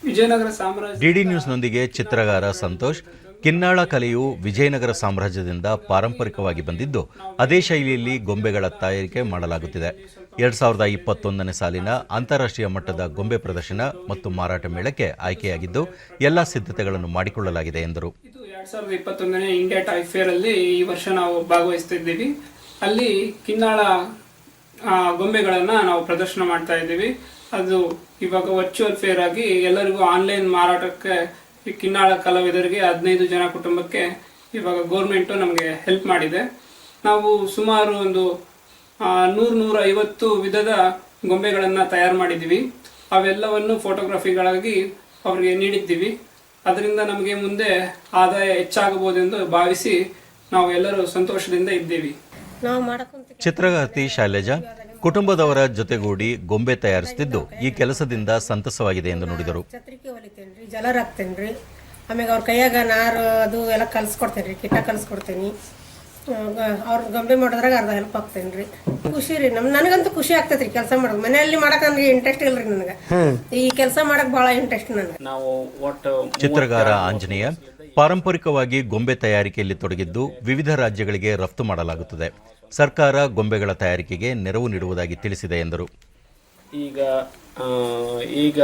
[SPEAKER 10] ವಿಜಯನಗರ ಸಾಮ್ರಾಜ್ಯ
[SPEAKER 1] ಡಿಡಿ ನ್ಯೂಸ್ನೊಂದಿಗೆ ಚಿತ್ರಗಾರ ಸಂತೋಷ್. ಕಿನ್ನಾಳ ಕಲೆಯು ವಿಜಯನಗರ ಸಾಮ್ರಾಜ್ಯದಿಂದ ಪಾರಂಪರಿಕವಾಗಿ ಬಂದಿದ್ದು ಅದೇ ಶೈಲಿಯಲ್ಲಿ ಗೊಂಬೆಗಳ ತಯಾರಿಕೆ ಮಾಡಲಾಗುತ್ತಿದೆ. 2021ನೇ ಸಾಲಿನ ಅಂತಾರಾಷ್ಟ್ರೀಯ ಮಟ್ಟದ ಗೊಂಬೆ ಪ್ರದರ್ಶನ ಮತ್ತು ಮಾರಾಟ ಮೇಳಕ್ಕೆ ಆಯ್ಕೆಯಾಗಿದ್ದು ಎಲ್ಲ ಸಿದ್ಧತೆಗಳನ್ನು ಮಾಡಿಕೊಳ್ಳಲಾಗಿದೆ ಎಂದರು.
[SPEAKER 10] ಇದು 2021ನೇ ಇಂಡಿಯಾ ಟಾಯ್ ಫೇರ್ ಅಲ್ಲಿ ಈ ವರ್ಷ ನಾವು ಭಾಗವಹಿಸ್ತಾ ಇದ್ದೀವಿ. ಅಲ್ಲಿ ಕಿನ್ನಾಳ ಗೊಂಬೆಗಳನ್ನ ನಾವು ಪ್ರದರ್ಶನ ಮಾಡ್ತಾ ಇದ್ದೀವಿ. ಅದು ಇವಾಗ ವರ್ಚುವಲ್ ಫೇರ್ ಆಗಿ ಎಲ್ಲರಿಗೂ ಆನ್ಲೈನ್ ಮಾರಾಟಕ್ಕೆ ಈ ಕಿನ್ನಾಳ ಕಲಾವಿದರಿಗೆ 15 ಜನ ಕುಟುಂಬಕ್ಕೆ ಇವಾಗ ಗೌರ್ಮೆಂಟು ನಮಗೆ ಹೆಲ್ಪ್ ಮಾಡಿದೆ. ನಾವು ಸುಮಾರು ಒಂದು 100-150 ವಿಧದ ಗೊಂಬೆಗಳನ್ನು ತಯಾರು ಮಾಡಿದ್ದೀವಿ. ಅವೆಲ್ಲವನ್ನು ಫೋಟೋಗ್ರಫಿಗಳಾಗಿ ಅವರಿಗೆ ನೀಡಿದ್ದೀವಿ. ಅದರಿಂದ ನಮಗೆ ಮುಂದೆ ಆದಾಯ ಹೆಚ್ಚಾಗಬಹುದೆಂದು ಭಾವಿಸಿ ನಾವು ಎಲ್ಲರೂ ಸಂತೋಷದಿಂದ ಇದ್ದೀವಿ.
[SPEAKER 1] ಚಿತ್ರಗಾರ್ತಿ ಶೈಲಜಾ ಕುಟುಂಬದವರ ಜೊತೆಗೂಡಿ ಗೊಂಬೆ ತಯಾರಿಸುತ್ತಿದ್ದು ಈ ಕೆಲಸದಿಂದ ಸಂತಸವಾಗಿದೆ ಎಂದು ನುಡಿದರು.
[SPEAKER 11] ಛತ್ರಿಕೆ ಹೊಲಿತೇನ್ರಿ, ಜಲರ್ ಹಾಕ್ತೇನ್ರಿ, ಆಮೇಲೆ ಅವ್ರ ಕೈಯಾಗ ನಾರು ಅದು ಎಲ್ಲ ಕಲ್ಸ್ಕೊಡ್ತೇನ್ರಿ, ಕಿಟ್ಟ ಕಲ್ಸ್ಕೊಡ್ತೇನೆ. ಅವ್ರ ಗೊಂಬೆ ಮಾಡೋದ್ರಾಗ ಅರ್ಧ ಹೆಲ್ಪ್ ಆಗ್ತೇನ್ರಿ. ಖುಷಿ ರೀ, ನನಗಂತೂ ಖುಷಿ ಆಗ್ತೈತ್ರಿ ಕೆಲಸ ಮಾಡೋದು. ಮನೆಯಲ್ಲಿ ಮಾಡಕ್ ನನಗೆ ಇಂಟ್ರೆಸ್ಟ್ ಇಲ್ರಿ, ನನಗೆ ಈ ಕೆಲಸ ಮಾಡಕ್ ಬಹಳ ಇಂಟ್ರೆಸ್ಟ್ ನನಗೆ.
[SPEAKER 10] ನಾವು ಒಟ್ಟು
[SPEAKER 1] ಚಿತ್ರಗಾರ ಆಂಜನೇಯ ಪಾರಂಪರಿಕವಾಗಿ ಗೊಂಬೆ ತಯಾರಿಕೆಯಲ್ಲಿ ತೊಡಗಿದ್ದು ವಿವಿಧ ರಾಜ್ಯಗಳಿಗೆ ರಫ್ತು ಮಾಡಲಾಗುತ್ತದೆ. ಸರ್ಕಾರ ಗೊಂಬೆಗಳ ತಯಾರಿಕೆಗೆ ನೆರವು ನೀಡುವುದಾಗಿ ತಿಳಿಸಿದೆ ಎಂದರು.
[SPEAKER 10] ಈಗ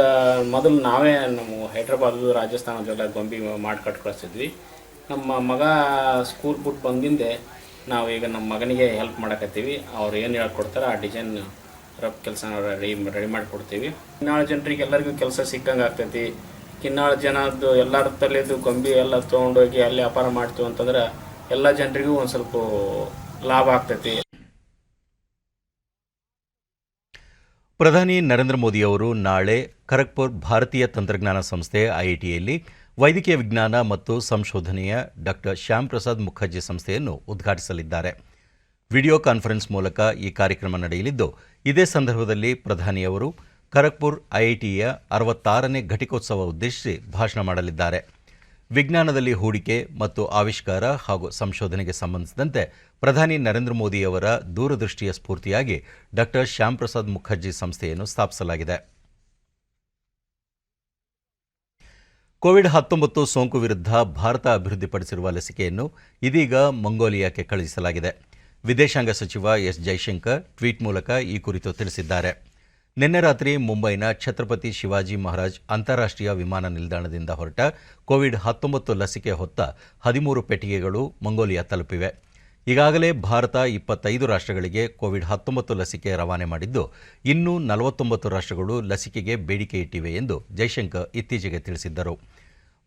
[SPEAKER 10] ಮೊದಲು ನಾವೇ ನಮ್ಮ ಹೈದ್ರಾಬಾದ್ ರಾಜಸ್ಥಾನದೆಲ್ಲ ಗೊಂಬೆ ಮಾಡಿ ಕಟ್ ಕಳಿಸ್ತಿದ್ವಿ. ನಮ್ಮ ಮಗ ಸ್ಕೂಲ್ ಬಿಟ್ಟು ಬಂದಿಂದೆ ನಾವು ಈಗ ನಮ್ಮ ಮಗನಿಗೆ ಹೆಲ್ಪ್ ಮಾಡಕತ್ತೀವಿ. ಅವ್ರು ಏನು ಹೇಳ್ಕೊಡ್ತಾರೆ ಆ ಡಿಸೈನ್ ರಫ್ ಕೆಲಸ ರೆಡಿ ಮಾಡಿಕೊಡ್ತೀವಿ. ಕಿನ್ನಾಳ ಜನರಿಗೆ ಎಲ್ಲರಿಗೂ ಕೆಲಸ ಸಿಕ್ಕಂಗೆ ಆಗ್ತೈತಿ. ಕಿನ್ನಾಳ ಜನದ್ದು ಎಲ್ಲರ ತಲೆದು ಗೊಂಬೆ ಎಲ್ಲ ತೊಗೊಂಡೋಗಿ ಅಲ್ಲಿ ವ್ಯಾಪಾರ ಮಾಡ್ತೀವಿ ಅಂತಂದ್ರೆ ಎಲ್ಲ ಜನರಿಗೂ ಒಂದು ಸ್ವಲ್ಪ ಲಾಭ ಆಗ್ತೈತಿ.
[SPEAKER 1] ಪ್ರಧಾನಿ ನರೇಂದ್ರ ಮೋದಿ ಅವರು ನಾಳೆ ಖರಗ್ಪುರ್ ಭಾರತೀಯ ತಂತ್ರಜ್ಞಾನ ಸಂಸ್ಥೆ ಐಐಟಿಯಲ್ಲಿ ವೈದ್ಯಕೀಯ ವಿಜ್ಞಾನ ಮತ್ತು ಸಂಶೋಧನೆಯ ಡಾಕ್ಟರ್ ಶ್ಯಾಮ್ ಪ್ರಸಾದ್ ಮುಖರ್ಜಿ ಸಂಸ್ಥೆಯನ್ನು ಉದ್ಘಾಟಿಸಲಿದ್ದಾರೆ. ವಿಡಿಯೋ ಕಾನ್ಫರೆನ್ಸ್ ಮೂಲಕ ಈ ಕಾರ್ಯಕ್ರಮ ನಡೆಯಲಿದ್ದು ಇದೇ ಸಂದರ್ಭದಲ್ಲಿ ಪ್ರಧಾನಿಯವರು ಖರಗ್ಪುರ್ ಐಐಟಿಯ 66ನೇ ಘಟಿಕೋತ್ಸವ ಉದ್ದೇಶಿಸಿ ಭಾಷಣ ಮಾಡಲಿದ್ದಾರೆ. ವಿಜ್ಞಾನದಲ್ಲಿ ಹೂಡಿಕೆ ಮತ್ತು ಆವಿಷ್ಕಾರ ಹಾಗೂ ಸಂಶೋಧನೆಗೆ ಸಂಬಂಧಿಸಿದಂತೆ ಪ್ರಧಾನಿ ನರೇಂದ್ರ ಮೋದಿಯವರ ದೂರದೃಷ್ಟಿಯ ಸ್ಫೂರ್ತಿಯಾಗಿ ಡಾಕ್ಟರ್ ಶ್ಯಾಮ್ ಪ್ರಸಾದ್ ಮುಖರ್ಜಿ ಸಂಸ್ಥೆಯನ್ನು ಸ್ಥಾಪಿಸಲಾಗಿದೆ. ಕೋವಿಡ್-19 ಸೋಂಕು ವಿರುದ್ಧ ಭಾರತ ಅಭಿವೃದ್ಧಿಪಡಿಸಿರುವ ಲಸಿಕೆಯನ್ನು ಇದೀಗ ಮಂಗೋಲಿಯಾಕ್ಕೆ ಕಳುಹಿಸಲಾಗಿದೆ. ವಿದೇಶಾಂಗ ಸಚಿವ ಎಸ್ ಜೈಶಂಕರ್ ಟ್ವೀಟ್ ಮೂಲಕ ಈ ಕುರಿತು ತಿಳಿಸಿದ್ದಾರೆ. ನಿನ್ನೆ ರಾತ್ರಿ ಮುಂಬೈನ ಛತ್ರಪತಿ ಶಿವಾಜಿ ಮಹಾರಾಜ್ ಅಂತಾರಾಷ್ಟ್ರೀಯ ವಿಮಾನ ನಿಲ್ದಾಣದಿಂದ ಹೊರಟ ಕೋವಿಡ್-19 ಲಸಿಕೆ ಹೊತ್ತ 13 ಪೆಟ್ಟಿಗೆಗಳು ಮಂಗೋಲಿಯಾ ತಲುಪಿವೆ. ಈಗಾಗಲೇ ಭಾರತ 25 ರಾಷ್ಟ್ರಗಳಿಗೆ ಕೋವಿಡ್-19 ಲಸಿಕೆ ರವಾನೆ ಮಾಡಿದ್ದು ಇನ್ನೂ 49 ರಾಷ್ಟ್ರಗಳು ಲಸಿಕೆಗೆ ಬೇಡಿಕೆ ಇಟ್ಟಿವೆ ಎಂದು ಜೈಶಂಕರ್ ಇತ್ತೀಚೆಗೆ ತಿಳಿಸಿದ್ದರು.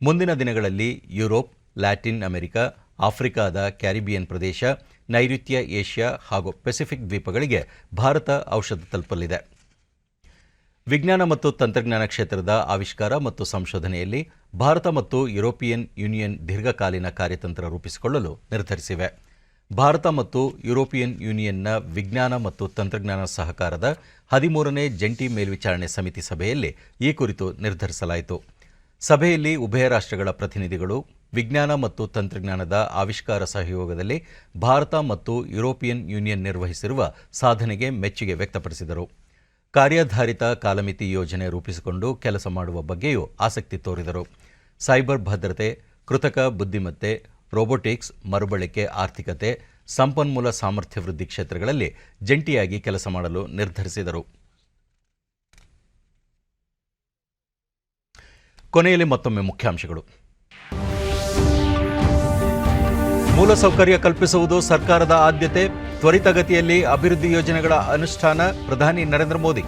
[SPEAKER 1] ಮುಂದಿನ ದಿನಗಳಲ್ಲಿ ಯುರೋಪ್, ಲ್ಯಾಟಿನ್ ಅಮೆರಿಕ, ಆಫ್ರಿಕಾದ ಕ್ಯಾರಿಬಿಯನ್ ಪ್ರದೇಶ, ನೈಋತ್ಯ ಏಷ್ಯಾ ಹಾಗೂ ಪೆಸಿಫಿಕ್ ದ್ವೀಪಗಳಿಗೆ ಭಾರತ ಔಷಧ ತಲುಪಲಿದೆ. ವಿಜ್ಞಾನ ಮತ್ತು ತಂತ್ರಜ್ಞಾನ ಕ್ಷೇತ್ರದ ಆವಿಷ್ಕಾರ ಮತ್ತು ಸಂಶೋಧನೆಯಲ್ಲಿ ಭಾರತ ಮತ್ತು ಯುರೋಪಿಯನ್ ಯೂನಿಯನ್ ದೀರ್ಘಕಾಲೀನ ಕಾರ್ಯತಂತ್ರ ರೂಪಿಸಿಕೊಳ್ಳಲು ನಿರ್ಧರಿಸಿವೆ. ಭಾರತ ಮತ್ತು ಯುರೋಪಿಯನ್ ಯೂನಿಯನ್ನ ವಿಜ್ಞಾನ ಮತ್ತು ತಂತ್ರಜ್ಞಾನ ಸಹಕಾರದ 13ನೇ ಜಂಟಿ ಮೇಲ್ವಿಚಾರಣೆ ಸಮಿತಿ ಸಭೆಯಲ್ಲಿ ಈ ಕುರಿತು ನಿರ್ಧರಿಸಲಾಯಿತು. ಸಭೆಯಲ್ಲಿ ಉಭಯ ರಾಷ್ಟ್ರಗಳ ಪ್ರತಿನಿಧಿಗಳು ವಿಜ್ಞಾನ ಮತ್ತು ತಂತ್ರಜ್ಞಾನದ ಆವಿಷ್ಕಾರ ಸಹಯೋಗದಲ್ಲಿ ಭಾರತ ಮತ್ತು ಯುರೋಪಿಯನ್ ಯೂನಿಯನ್ ನಿರ್ವಹಿಸಿರುವ ಸಾಧನೆಗೆ ಮೆಚ್ಚುಗೆ ವ್ಯಕ್ತಪಡಿಸಿದರು. ಕಾರ್ಯಾಧಾರಿತ ಕಾಲಮಿತಿ ಯೋಜನೆ ರೂಪಿಸಿಕೊಂಡು ಕೆಲಸ ಮಾಡುವ ಬಗ್ಗೆಯೂ ಆಸಕ್ತಿ ತೋರಿದರು. ಸೈಬರ್ ಭದ್ರತೆ, ಕೃತಕ ಬುದ್ಧಿಮತ್ತೆ, ರೋಬೋಟಿಕ್ಸ್, ಮರುಬಳಕೆ ಆರ್ಥಿಕತೆ, ಸಂಪನ್ಮೂಲ ಸಾಮರ್ಥ್ಯ ವೃದ್ಧಿ ಕ್ಷೇತ್ರಗಳಲ್ಲಿ ಜಂಟಿಯಾಗಿ ಕೆಲಸ ಮಾಡಲು ನಿರ್ಧರಿಸಿದರು. ಕೊನೆಯಲ್ಲಿ ಮತ್ತೊಮ್ಮೆ ಮುಖ್ಯಾಂಶಗಳು. ಮೂಲಸೌಕರ್ಯ ಕಲ್ಪಿಸುವುದು ಸರ್ಕಾರದ ಆದ್ಯತೆ, ತ್ವರಿತಗತಿಯಲ್ಲಿ ಅಭಿವೃದ್ಧಿ ಯೋಜನೆಗಳ ಅನುಷ್ಠಾನ, ಪ್ರಧಾನಿ ನರೇಂದ್ರ ಮೋದಿ.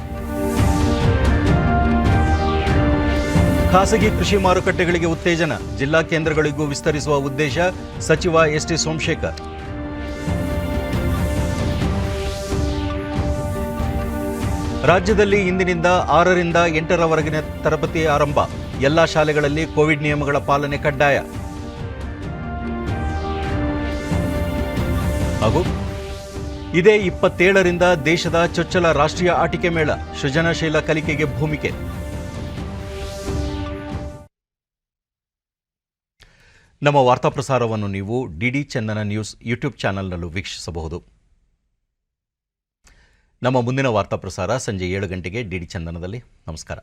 [SPEAKER 1] ಖಾಸಗಿ ಕೃಷಿ ಮಾರುಕಟ್ಟೆಗಳಿಗೆ ಉತ್ತೇಜನ, ಜಿಲ್ಲಾ ಕೇಂದ್ರಗಳಿಗೂ ವಿಸ್ತರಿಸುವ ಉದ್ದೇಶ, ಸಚಿವ ಎಸ್ಟಿ ಸೋಮಶೇಖರ್. ರಾಜ್ಯದಲ್ಲಿ ಇಂದಿನಿಂದ 6ರಿಂದ 8ರವರೆಗಿನ ತರಗತಿ ಆರಂಭ, ಎಲ್ಲಾ ಶಾಲೆಗಳಲ್ಲಿ ಕೋವಿಡ್ ನಿಯಮಗಳ ಪಾಲನೆ ಕಡ್ಡಾಯ. ಹಾಗೂ ಇದೇ 27ರಿಂದ ದೇಶದ ಚೊಚ್ಚಲ ರಾಷ್ಟ್ರೀಯ ಆಟಿಕೆ ಮೇಳ, ಸೃಜನಶೀಲ ಕಲಿಕೆಗೆ ಭೂಮಿಕೆ. ನಮ್ಮ ವಾರ್ತಾ ಪ್ರಸಾರವನ್ನು ನೀವು ಡಿಡಿ ಚಂದನ ನ್ಯೂಸ್ ಯೂಟ್ಯೂಬ್ ಚಾನೆಲ್ನಲ್ಲೂ ವೀಕ್ಷಿಸಬಹುದು. ನಮ್ಮ ಮುಂದಿನ ವಾರ್ತಾ ಪ್ರಸಾರ ಸಂಜೆ 7 ಗಂಟೆಗೆ ಡಿಡಿ ಚಂದನದಲ್ಲಿ. ನಮಸ್ಕಾರ.